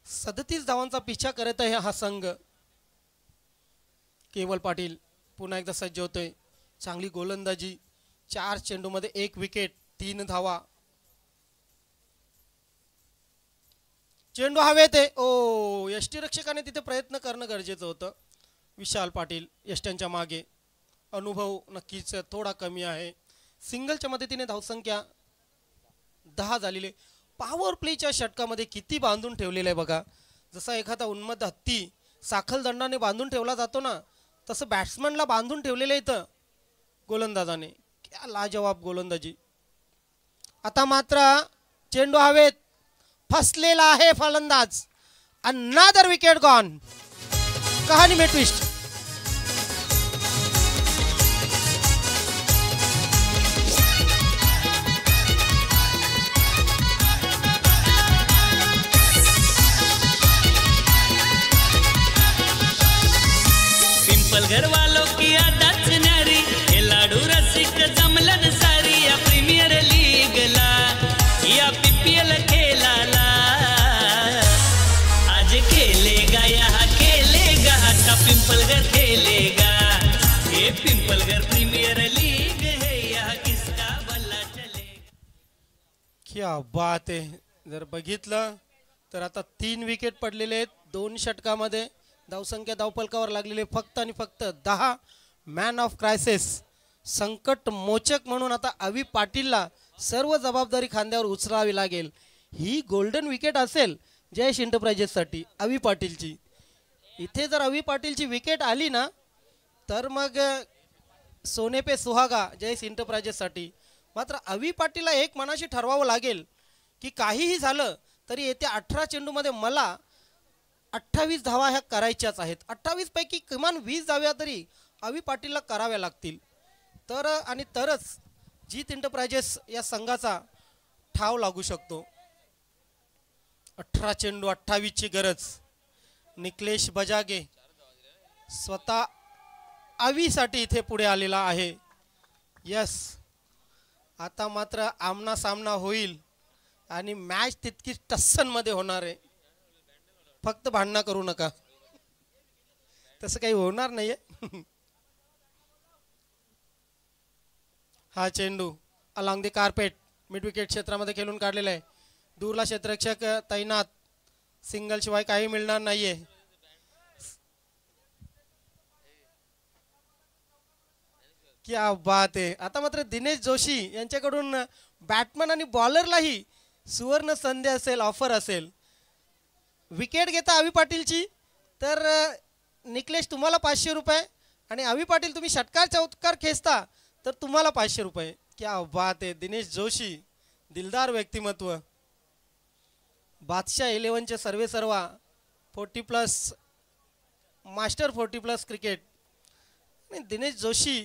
37 धावांचा पिछा करत आहे हा संघ. केवल पाटील पुन्हा एकदा सज्ज होतोय. चांगली गोलंदाजी, 4 चेंडूमध्ये 1 विकेट, 3 धावा. चेंडू हवेत आहे. ओ, यष्टीरक्षकाने तिथे प्रयत्न करणं गरजेचं होतं. विशाल पाटील यष्ट्यांच्या मागे. अनुभव नक्कीच थोडा कमी आहे. सिंगलच्या मदतीने धावसंख्या 10 झालेली. पॉवर प्लेच्या षटकामध्ये किती बांधून ठेवलेलं आहे बघा. जसा एखादा उन्मत्त हत्ती साखलदंडाने बांधून ठेवला जातो ना, तसं बॅट्समनला बांधून ठेवलेलं इथं गोलंदाजाने. क्या लाजवाब गोलंदाजी. आता मात्र चेंडू हवेत, फसलेला आहे फलंदाज. Another wicket gone. कहाणी में ट्विस्ट. पिंपलघर वालों की आदत न्यारी, हे लाडू रसिक जमलन सारी. या प्रीमियर लीगला या पीपीएल खेळाला आज खेलेगा यहाँ खेलेगा का पिंपलघर खेलेगा. ये पिंपलघर प्रीमियर लीग है, यहाँ किसका बल्ला चलेगा. क्या बात आहे. जर बघितलं तर आता 3 विकेट पडलेले आहेत 2 षटकामध्ये. धावसंख्या धावफलकावर लागलेले फक्त आणि फक्त 10. मॅन ऑफ क्रायसिस, संकट मोचक म्हणून आता अवी पाटीलला सर्व जबाबदारी खांद्यावर उचलावी लागेल. ही गोल्डन विकेट असेल जयेश एंटरप्राइजेससाठी अवी पाटीलची. इथे जर अवी पाटीलची विकेट आली ना, तर मग सोने पे सुहागा जयेश एंटरप्राइजेससाठी. मात्र अवी पाटीलला एक मनाशी ठरवावं लागेल की काहीही झालं तरी येत्या 18 चेंडूमध्ये मला 28 धावा ह्या करायच्याच आहेत. 28 पैकी किमान 20 धाव्या तरी अवी पाटीलला कराव्या लागतील. तर आणि तरच जीत एंटरप्राइजेस या संघाचा ठाव लागू शकतो. 18 चेंडू 28 ची गरज. निकलेश बजागे स्वतः अवीसाठी इथे पुढे आलेला आहे. यस, आता मात्र आमना सामना होईल आणि मॅच तितकीच टस्सनमध्ये होणार आहे. फक्त भांडणं करू नका, तसं काही होणार नाहीये. हा चेंडू along the carpet mid wicket क्षेत्रामध्ये खेळून काढलेला आहे. दूरला क्षेत्ररक्षक तैनात. सिंगल शिवाय काही मिळणार नाहीये. क्या बात आहे. आता मात्र दिनेश जोशी यांच्याकडून बॅटमन आणि बॉलरलाही सुवर्ण संधी असेल, ऑफर असेल. विकेट घेता अवी पाटीलची तर निकलेश तुम्हाला 500 रुपये आणि अवी पाटील तुम्ही षटकार चौकार खेचता तर तुम्हाला 500 रुपये. क्या बात आहे. दिनेश जोशी दिलदार व्यक्तिमत्व. बादशाह 11चे सर्वे सर्वा 40+ मास्टर 40+ क्रिकेट. आणि दिनेश जोशी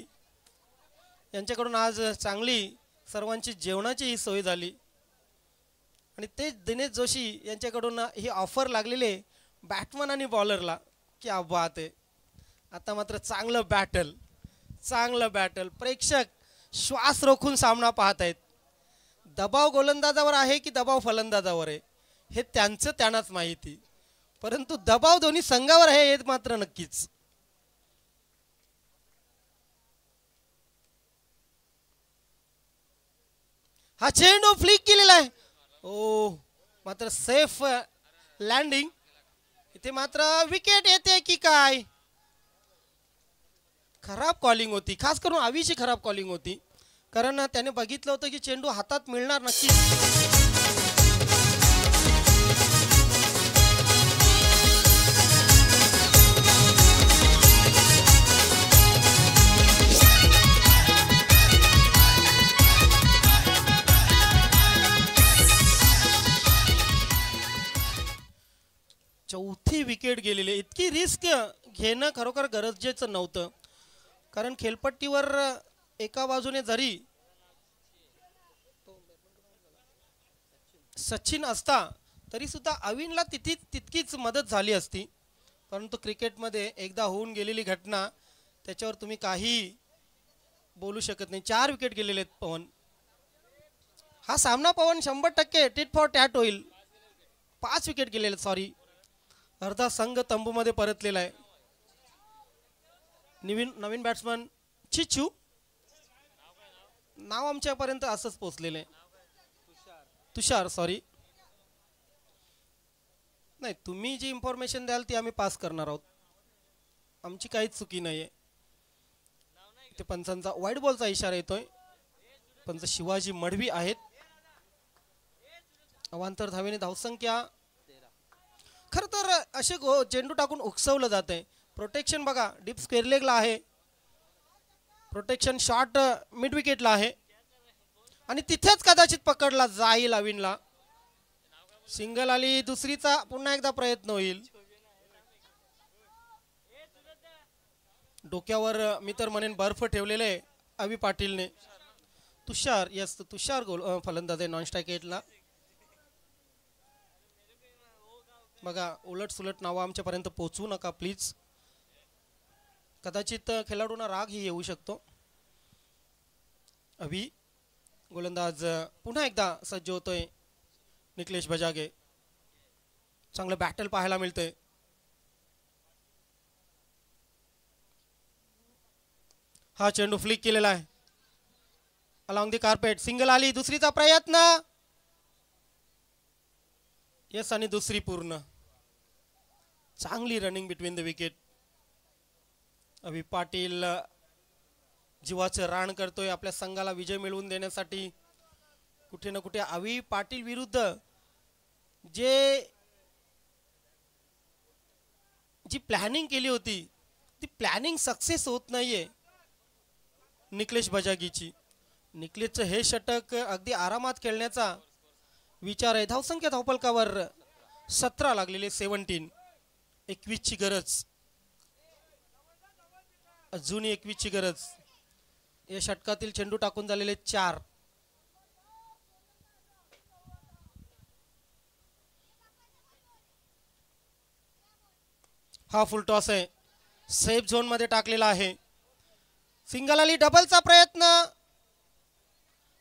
यांच्याकडून आज चांगली सर्वांची जेवणाची ही सोय झाली आणि ते दिनेश जोशी यांच्याकडून ही ऑफर लागलेले बॅटमन आणि बॉलरला. क्या बात आहे. आता मात्र चांगलं बॅटल. प्रेक्षक श्वास रोखून सामना पाहत आहेत. दबाव गोलंदाजावर आहे की दबाव फलंदाजावर आहे हे त्यांनाच माहिती, परंतु दबाव दोन्ही संघावर आहे हे मात्र नक्कीच. हा चेंडू फ्लिक केलेला आहे. ओ, मात्र सेफ लँडिंग. इथे मात्र विकेट येते की काय. खराब कॉलिंग होती, खास करून आवीची खराब कॉलिंग होती, कारण त्याने बघितलं होतं की चेंडू हातात मिळणार नक्की. चौथी विकेट गेलेली. इतकी रिस्क घेणं खरोखर गरजेचं नव्हतं, कारण खेळपट्टीवर एका बाजूने जरी सचिन असता तरी सुद्धा अविनला तितकीच मदत झाली असती. परंतु क्रिकेटमध्ये एकदा होऊन गेलेली घटना, त्याच्यावर तुम्ही काही बोलू शकत नाही. 4 विकेट गेलेले आहेत पवन. हा सामना पवन 100% टिट फॉर टॅट होईल. 5 विकेट गेलेले, सॉरी. अर्धा संघ तंबूमध्ये परतलेला आहे. नवीन बॅट्समन चिचू, नाव आमच्यापर्यंत असंच पोचलेलं आहे. तुषार, सॉरी. नाही, तुम्ही जी इन्फॉर्मेशन द्याल ती आम्ही पास करणार आहोत, आमची काहीच चुकी नाही आहे. ते पंचांचा वाईट बॉलचा इशारा येतोय. पंच शिवाजी मडवी आहेत. अवांतर धावेने धावसंख्या. खरं तर असे चेंडू टाकून उकसवलं जात आहे. प्रोटेक्शन बघा, डीप स्क्वेअर लेगला आहे, प्रोटेक्शन शॉट मिड विकेटला आहे, आणि तिथेच कदाचित पकडला जाईल अविनला. सिंगल आली, दुसरीचा पुन्हा एकदा प्रयत्न होईल. डोक्यावर मी तर म्हणेन बर्फ ठेवलेले आहे अवी पाटीलने. तुषार, यस, तुषार गोल फलंदाज आहे नॉन स्ट्राईक एटला. बघा, उलट सुलट नावं आमच्यापर्यंत पोहोचवू नका प्लीज. कदाचित खेळाडूंना राग ही येऊ शकतो. अवी गोलंदाज पुन्हा एकदा सज्ज होतोय. निकलेश बजागे, चांगलं बॅटल पाहायला मिळतंय. हा चेंडू फ्लिक केलेला आहे अलॉंग दी कार्पेट. सिंगल आली, दुसरीचा प्रयत्न, यस, आणि दुसरी पूर्ण. चांगली रनिंग बिटवीन द विकेट. अवी पाटील जीवाचं रान करतोय आपल्या संघाला विजय मिळवून देण्यासाठी. कुठे ना कुठे अवी पाटील विरुद्ध जी प्लॅनिंग केली होती ती प्लॅनिंग सक्सेस होत नाहीये निकलेश बजागीची. निकलेशचं हे षटक अगदी आरामात खेळण्याचा विचार आहे. धावसंख्या धावपलकावर 17 लागलेले, 17. 21 ची गरज, अजूनही 21 ची गरज. या षटकातील चेंडू टाकून झालेले 4. हा फुल टॉस आहे, सेफ झोन मध्ये टाकलेला आहे. सिंगल आली, डबलचा प्रयत्न.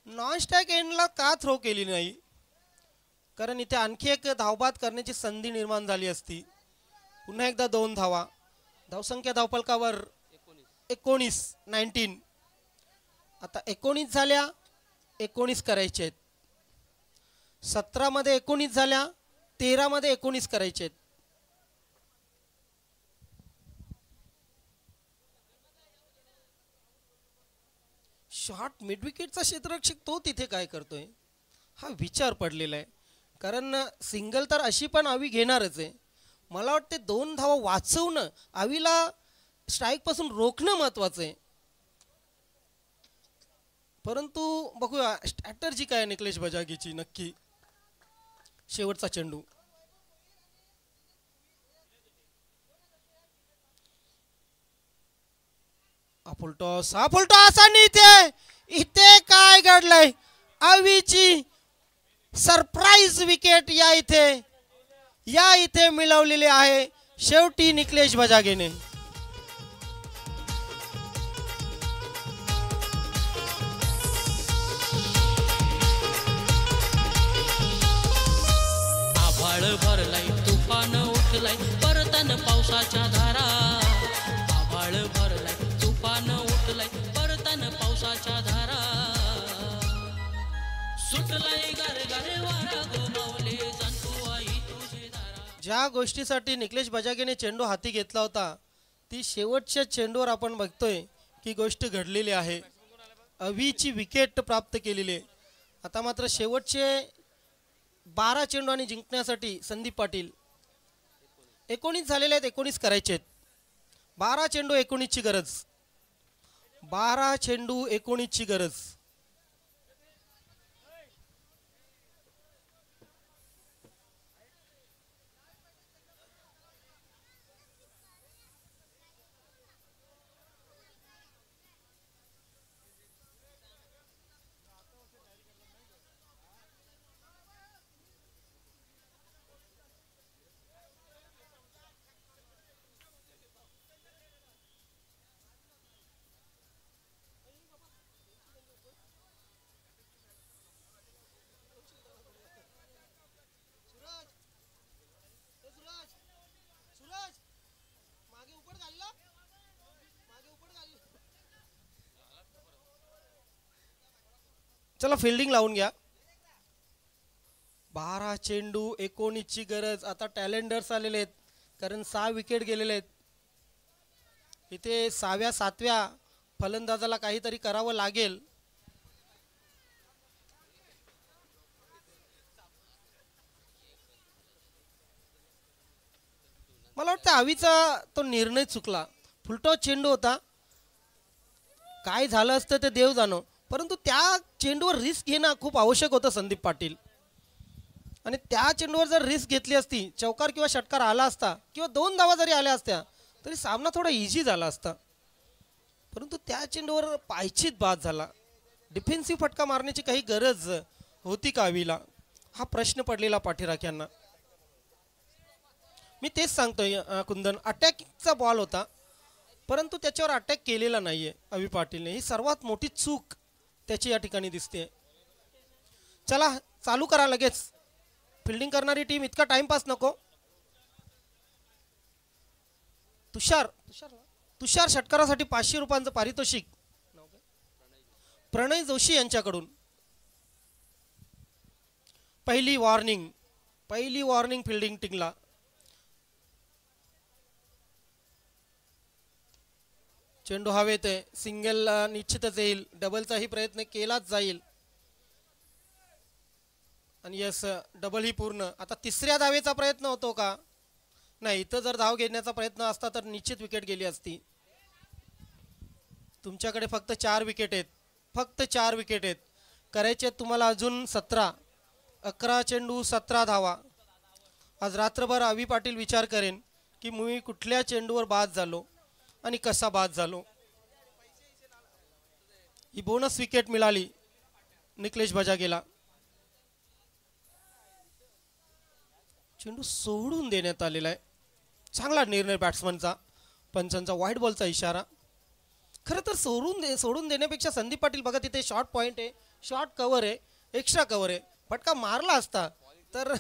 नॉन स्ट्राईक एंडला का थ्रो केली नाही, कारण इथे आणखी एक धावबाद करण्याची संधी निर्माण झाली असती. पुन्हा एकदा 2 धावा. धावसंख्या धावपलकावर 19. आता 19 झाल्या, 19 करायचे आहेत. 17 मध्ये 19 झाल्या, 13 मध्ये 19 करायचे आहेत. शॉट मिड विकेटचा क्षेत्ररक्षक तो तिथे काय करतोय हा विचार पडलेला आहे. कारण सिंगल तर अशी पण अवी घेणारच आहे. मला वाटते 2 धावा वाचवणं, अवीला स्ट्राईक पासून रोखणं महत्वाचं आहे. परंतु बघूया स्ट्रॅटर्जी काय निकलेश बजागीची नक्की. शेवटचा चेंडू, फुलटॉस, हा फुलटॉस, आणि इथे काय घडलंय. अवीची सरप्राईज विकेट या इथे मिळवलेली आहे शेवटी निकलेश बजागेने. आभाळ भरलाय, तुफान उठलाय, परतन पावसाच्या धारा. आभाळ भरलाय, तुफान उठलाय, परतन पावसाच्या धारा. सुटलाय गार गार वारा, गोमावले जाणतो आई तुझे दारा. ज्या गोष्टीसाठी निकलेश बजागेने चेंडू हाती घेतला होता ती शेवटच्या चेंडूवर आपण बघतोय की गोष्ट घडलेली आहे. अवीची विकेट प्राप्त केलेली आहे. आता मात्र शेवटचे 12 चेंडू आणि जिंकण्यासाठी संदीप पाटील 19 झालेले आहेत. 19 करायचे आहेत. 12 चेंडू 19 ची गरज. 12 चेंडू 19 ची गरज. चला फिल्डिंग लावून घ्या. 12 चेंडू 19 ची गरज. आता टॅलेंडर्स आलेले आहेत कारण 6 विकेट गेलेले आहेत. इथे 6व्या 7व्या फलंदाजाला काहीतरी करावं लागेल. मला वाटतं आवीचा तो निर्णय चुकला. फुलटॉस चेंडू होता. काय झालं असतं ते देव जाणो, परंतु त्या चेंडूवर रिस्क घेणं खूप आवश्यक होतं संदीप पाटील. आणि त्या चेंडूवर जर रिस्क घेतली असती, चौकार किंवा षटकार आला असता किंवा 2 धावा जरी आल्या असत्या तरी सामना थोडा इझी झाला असता. परंतु त्या चेंडूवर पायचीत बाद झाला. डिफेन्सिव्ह फटका मारण्याची काही गरज होती का आवीला, हा प्रश्न पडलेला पाठीराख्यांना. मी तेच सांगतोय कुंदन, अटॅकिंगचा बॉल होता परंतु त्याच्यावर अटॅक केलेला नाहीये अवी पाटीलने. ही सर्वात मोठी चूक त्याची या ठिकाणी दिसते. चला चालू करा लगेच. फिल्डिंग करणारी टीम, इतका टाइमपास नको. तुषार षटकारासाठी 500 रुपयांचं पारितोषिक प्रणय जोशी यांच्याकडून. पहिली वॉर्निंग फिल्डिंग टीमला. चेंडू हवेत आहे. सिंगल निश्चितच येईल. डबलचाही प्रयत्न केलाच जाईल. आणि यस, डबल ही पूर्ण. आता 3ऱ्या धावेचा प्रयत्न होतो का? नाही. इथं जर धाव घेण्याचा प्रयत्न असता तर निश्चित विकेट गेली असती. तुमच्याकडे फक्त 4 विकेट आहेत. फक्त 4 विकेट आहेत. करायचे तुम्हाला अजून 17. 11 चेंडू 17 धावा. आज रात्रभर अवी पाटील विचार करेन की मी कुठल्या चेंडूवर बाद झालो आणि कसा बाद झालो. ही बोनस विकेट मिळाली निकलेश बजागेला. चेंडू सोडून देण्यात आलेला आहे. चांगला निर्णय बॅट्समनचा. पंचांचा व्हाईट बॉलचा इशारा. खरं तर सोडून देण्यापेक्षा संदीप पाटील बघा तिथे शॉर्ट पॉईंट आहे, शॉर्ट कव्हर आहे, एक्स्ट्रा कव्हर आहे. फटका मारला असता तर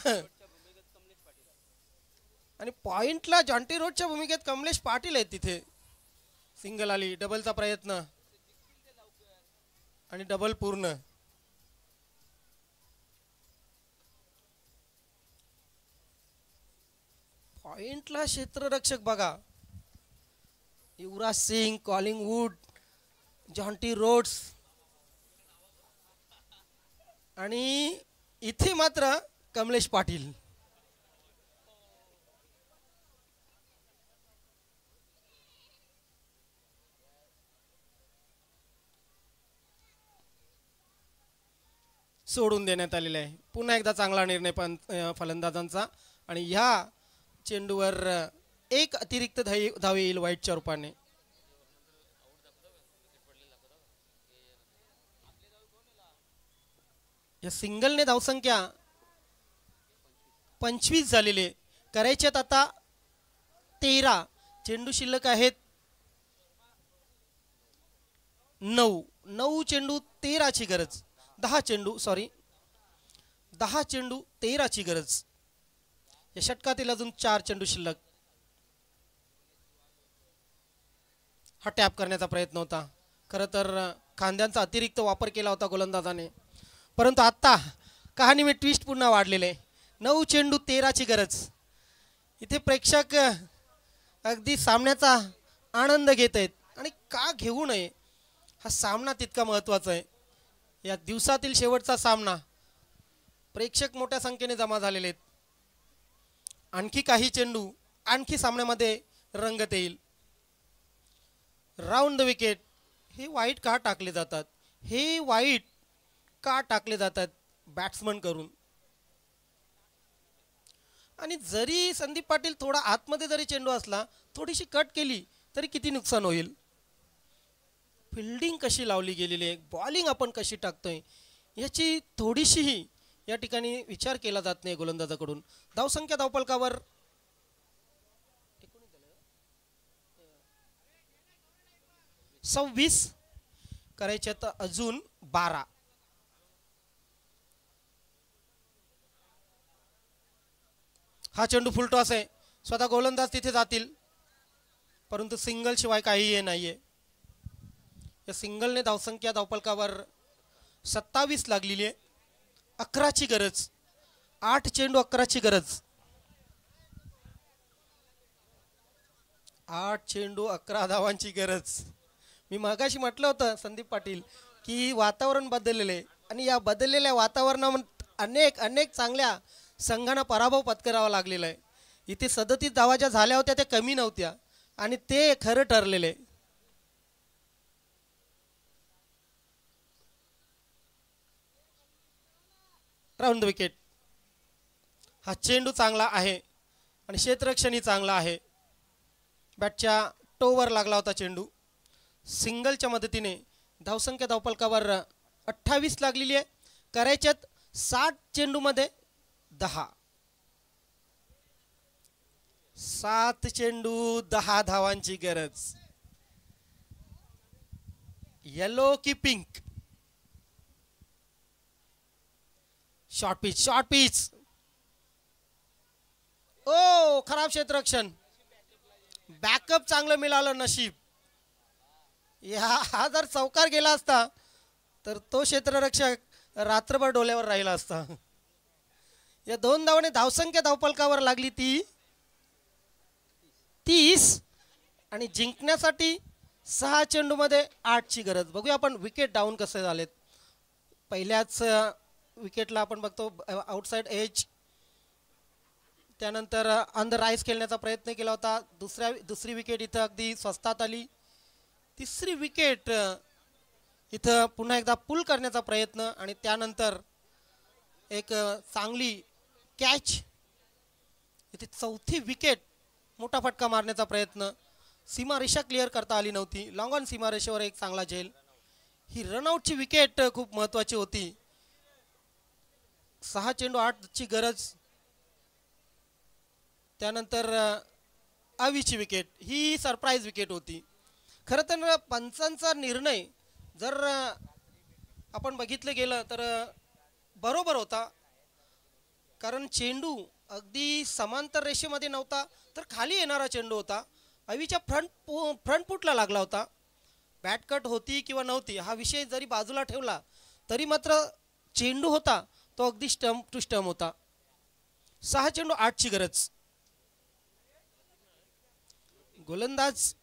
आणि पॉइंटला जॉन्टी रोडच्या भूमिकेत कमलेश पाटील आहेत. तिथे सिंगल आली. डबलचा प्रयत्न आणि डबल पूर्ण. पॉइंटला क्षेत्ररक्षक बघा, Yuvraj Singh, Collingwood, Jonty Rhodes. आणि इथे मात्र कमलेश पाटील. सोडून देण्यात आलेला आहे. पुन्हा एकदा चांगला निर्णय फलंदाजांचा. आणि ह्या चेंडूवर 1 अतिरिक्त धाव येईल व्हाईटच्या रूपाने. या सिंगलने धावसंख्या 25 झालेली. करायच्यात आता 13. चेंडू शिल्लक आहेत 9 चेंडू 13 ची गरज. 10 चेंडू 13 ची गरज. या षटकातील अजून 4 चेंडू शिल्लक. हा टॅप करण्याचा प्रयत्न होता. खरं तर खांद्यांचा अतिरिक्त वापर केला होता गोलंदाजाने. परंतु आता कहाणी में ट्विस्ट पुन्हा वाढलेले. 9 चेंडू 13 ची गरज. इथे प्रेक्षक अगदी सामन्याचा आनंद घेत आहेत आणि का घेऊ नये. हा सामना तितका महत्त्वाचा आहे. या दिवसातील शेवटचा सामना. प्रेक्षक मोठ्या संख्येने जमा झालेले आहेत. आणखी काही चेंडू आणखी सामन्यामध्ये रंगत येईल. Round the wicket. हे वाईट का टाकले जातात. हे वाईट का टाकले जातात बॅट्समन करून. आणि जरी संदीप पाटील थोडा आतमध्ये जरी चेंडू असला थोडीशी कट केली तरी किती नुकसान होईल. फिल्डिंग कशी लावली गेलेली आहे, बॉलिंग आपण कशी टाकतोय याची थोडीशीही या ठिकाणी विचार केला जात नाही गोलंदाजाकडून. धावसंख्या धावपलकावर 26 करायचे तर अजून 12. हा चेंडू फुलटॉस आहे. स्वतः गोलंदाज तिथे जातील परंतु सिंगल शिवाय काही हे नाहीये. या सिंगलने धावसंख्या धावपलकावर 27 लागलेली आहे. 11ची गरज. 8 चेंडू 11ची गरज. 8 चेंडू 11 धावांची गरज. मी मगाशी म्हटलं होतं संदीप पाटील की वातावरण बदललेले आणि या बदललेल्या वातावरणात अनेक चांगल्या संघांना पराभव पत्करावा लागलेला आहे. इथे 37 धावा ज्या झाल्या होत्या त्या कमी नव्हत्या आणि ते खरं ठरलेले. Round the wicket. हा चेंडू चांगला आहे आणि क्षेत्ररक्षणही चांगला आहे. बॅटच्या टोवर लागला होता चेंडू. सिंगलच्या मदतीने धावसंख्या धावपलकावर 28 लागलेली आहे. करायच्यात 60 चेंडूमध्ये 10. 7 चेंडू 10 धावांची गरज. येलो की पिंक. Short pitch. ओ खराब क्षेत्ररक्षण. बॅकअप चांगलं मिळालं नशीब. हा जर चौकार गेला असता तर तो क्षेत्ररक्षक रात्रभर डोल्यावर राहिला असता. या 2 धावाने धावसंख्या धावपलकावर लागली ती 30 आणि जिंकण्यासाठी 6 चेंडूमध्ये 8ची गरज. बघूया आपण विकेट डाऊन कसे झालेत. पहिल्याच विकेटला आपण बघतो आउटसाइड एज. त्यानंतर ऑन द राईस खेळण्याचा प्रयत्न केला होता. दुसरी विकेट इथं अगदी स्वस्तात आली. तिसरी विकेट इथं पुन्हा एकदा पुल करण्याचा प्रयत्न आणि त्यानंतर एक चांगली कॅच. इथे चौथी विकेट मोठा फटका मारण्याचा प्रयत्न. सीमारेषा क्लिअर करता आली नव्हती. लॉंग ऑन सीमारेषेवर एक चांगला झेल. ही रनआउटची विकेट खूप महत्त्वाची होती. 6 चेंडू 8ची गरज. त्यानंतर अवीची विकेट. ही सरप्राईज विकेट होती. खरं तर पंचांचा निर्णय जर आपण बघितलं गेलं तर बरोबर होता. कारण चेंडू अगदी समांतर रेषेमध्ये नव्हता तर खाली येणारा चेंडू होता. अवीच्या फ्रंट फुटला लागला होता. बॅट कट होती किंवा नव्हती हा विषय जरी बाजूला ठेवला तरी मात्र चेंडू होता तो अगदी स्टंप टू स्टंप होता. 6 चेंडू 8ची गरज. गोलंदाज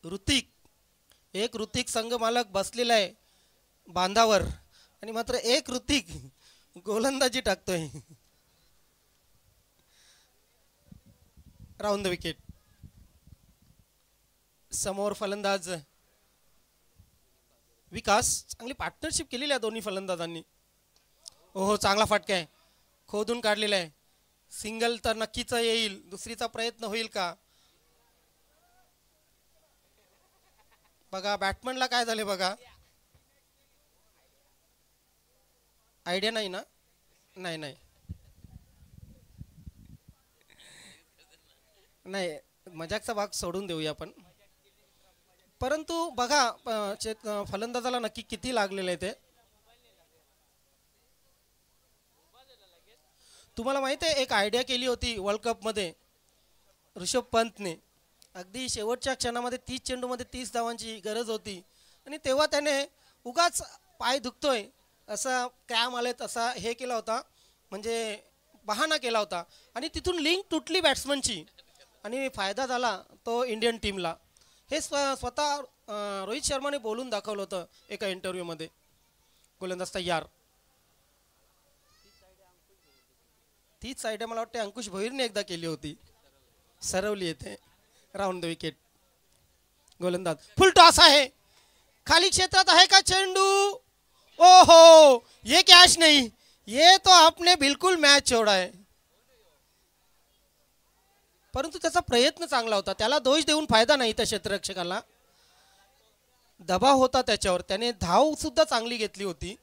ऋतिक. एक ऋतिक संघ मालक बसलेला आहे बांधावर आणि मात्र एक ऋतिक गोलंदाजी टाकतोय. Round the wicket. समोर फलंदाज विकास. चांगली पार्टनरशिप केलेली आहे दोन्ही फलंदाजांनी. ओहो चांगला फटका आहे. खोदून काढलेला आहे. सिंगल तर नक्कीच येईल. दुसरीचा प्रयत्न होईल का बघा. बॅट्समनला काय झाले बघा. आयडिया नाही ना. नाही मजाकचा भाग सोडून देऊया आपण. परंतु बघा फलंदाजाला नक्की किती लागलेलं आहे ते. तुम्हाला माहिती आहे एक आयडिया केली होती वर्ल्ड कपमध्ये ऋषभ पंतने. अगदी शेवटच्या क्षणामध्ये 30 चेंडूमध्ये 30 धावांची गरज होती आणि तेव्हा त्याने उगाच पाय दुखतोय असा क्रॅम आलेत असा हे केला होता. म्हणजे बहाणा केला होता आणि तिथून लिंक तुटली बॅट्समनची आणि फायदा झाला तो इंडियन टीमला. हे स्वतः रोहित शर्माने बोलून दाखवलं होतं एका इंटरव्ह्यूमध्ये. गोलंदाज तयार. तीच साईड मला वाटते अंकुश भोईरने एकदा केली होती, सरवली येते राऊंड द विकेट. गोलंदाज फुल टॉस आहे, खाली क्षेत्रात आहे का चेंडू. ओहो, ये कॅच नहीं, ये तो आपने बिल्कुल मॅच छोड़ा है. परंतु त्याचा प्रयत्न चांगला होता, त्याला दोष देऊन फायदा नाही. त्या क्षेत्ररक्षकाला दबाव होता त्याच्यावर, त्याने धाव सुद्धा चांगली घेतली होती.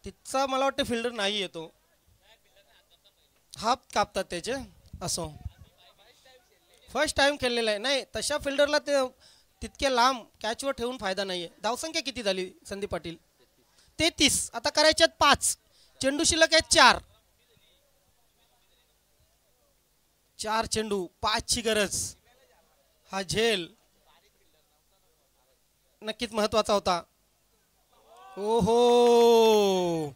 तिचा मला वाटतं फिल्डर नाही येतो, हात कापतात त्याचे. असो, फर्स्ट टाइम खेळलेला आहे. नाही, तशा फिल्डरला ते तितक्या लांब कॅचवर ठेवून फायदा नाहीये. धावसंख्या किती झाली संदीप पाटील? 33. आता करायच्यात 5. चेंडू शिल्लक आहेत 4. 4 चेंडू, 5 ची गरज. हा झेल नक्कीच महत्वाचा होता. ओहो,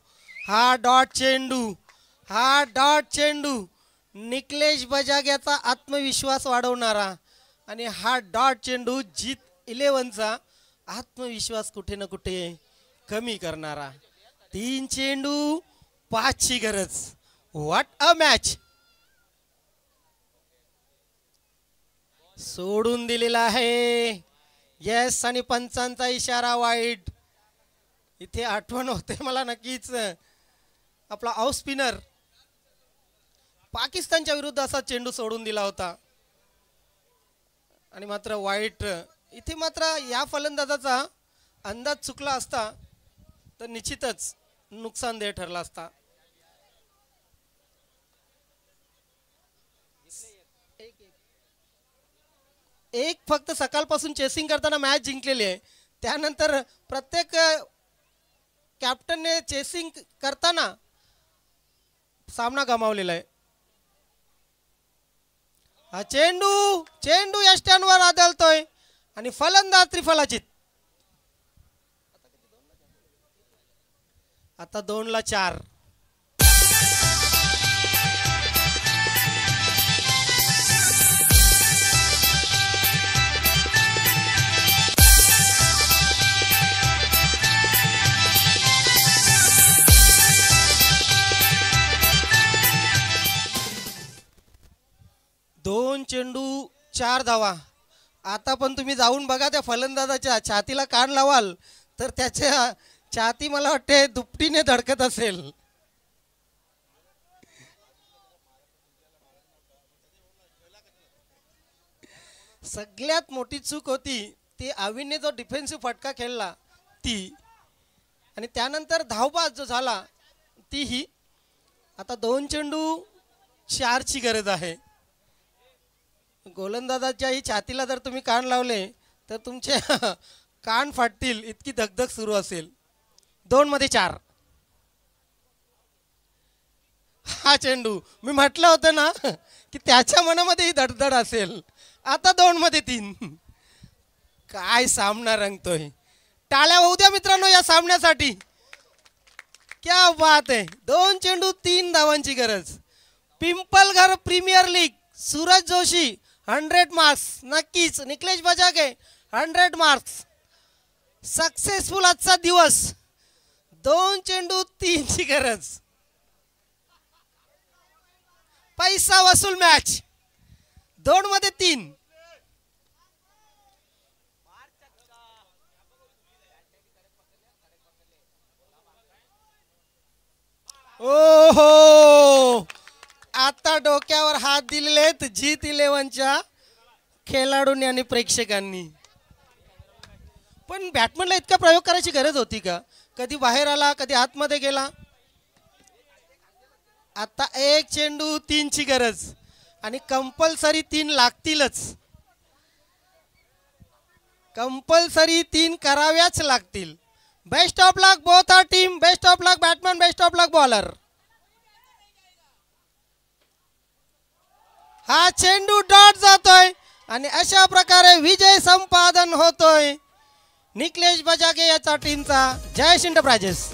हा डॉट चेंडू, हा डॉट चेंडू निकलेश बजाग्याचा आत्मविश्वास वाढवणारा आणि हा डॉट चेंडू जीत 11चा आत्मविश्वास कुठे ना कुठे कमी करणारा. 3 चेंडू, 5 ची गरज. What a match. सोडून दिलेला आहे. येस, आणि पंचांचा इशारा वाईट. इथे आठवण होते मला नक्कीच आपला ऑफ स्पिनर पाकिस्तानच्या विरुद्ध असा चेंडू सोडून दिला होता आणि मात्र वाईट. इथे मात्र या फलंदाजाचा अंदाज चुकला असता तर निश्चितच नुकसानदेह ठरला असता. एक फक्त सकाळपासून चेसिंग करताना मॅच जिंकलेली आहे, त्यानंतर प्रत्येक कॅप्टनने चेसिंग करताना सामना गमावलेला आहे. हा चेंडू, चेंडू यष्ट्यांवर आदळतोय आणि फलंदाज त्रिफलाचित. आता 2ला 4. दोन चेंडू 4 धावा. आता पण तुम्ही जाऊन बघा त्या फलंदाजाच्या छातीला कान लावाल तर त्याच्या छाती मला वाटते दुपटीने धडकत असेल. सगळ्यात मोठी चूक होती ती आविनने जो डिफेन्सिव्ह फटका खेळला ती, आणि त्यानंतर धावबाद जो झाला तीही. आता 2 चेंडू 4 ची गरज आहे. गोलंदाजाच्या ही छातीला जर तुम्ही कान लावले तर तुमचे कान फाटतील, इतकी धगधग सुरू असेल. 2 मध्ये 4. हा चेंडू मी म्हटलं होतं ना की त्याच्या मनामध्ये ही धडधड असेल. आता 2 मध्ये 3. काय सामना रंगतोय. टाळ्या होऊ द्या मित्रांनो या सामन्यासाठी. क्या बात आहे. 2 चेंडू 3 धावांची गरज. Pimpalghar premier league, Suraj Joshi 100 marks. नक्कीच निकलेश बजागे 100 मार्क्स. सक्सेसफुल आजचा दिवस. 2 चेंडू 3 ची गरज. पैसा वसूल मॅच. 2 मध्ये 3. ओहो, आता डोक्यावर हात दिलेत जीत 11च्या खेळाडूंनी आणि प्रेक्षकांनी. पण बॅटमनला इतका प्रयोग करायची गरज होती का? कधी बाहेर आला, कधी आतमध्ये गेला. आता 1 चेंडू 3 ची गरज आणि कंपल्सरी 3 लागतीलच. कंपल्सरी 3 कराव्याच लागतील. Best of luck both are team. Best of luck batsman, best of luck bowler. हा चेंडू डॉट जातोय आणि अशा प्रकारे विजय संपादन होतोय निकलेश बजागे याचा टीमचा. जयेश एंटरप्राइजेस.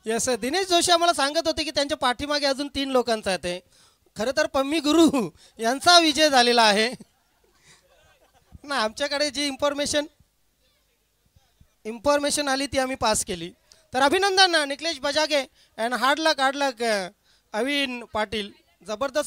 यस दिनेश जोशी आम्हाला सांगत होते की त्यांच्या पाठीमागे अजून 3 लोकांचा आहे ते खरं तर पम्मी गुरु यांचा विजय झालेला आहे ना आमच्याकडे जी इन्फॉर्मेशन आली ती आम्ही पास केली तर अभिनंदन निखिलेश बजागे अँड हार्ड लक अविन पाटील जबरदस्त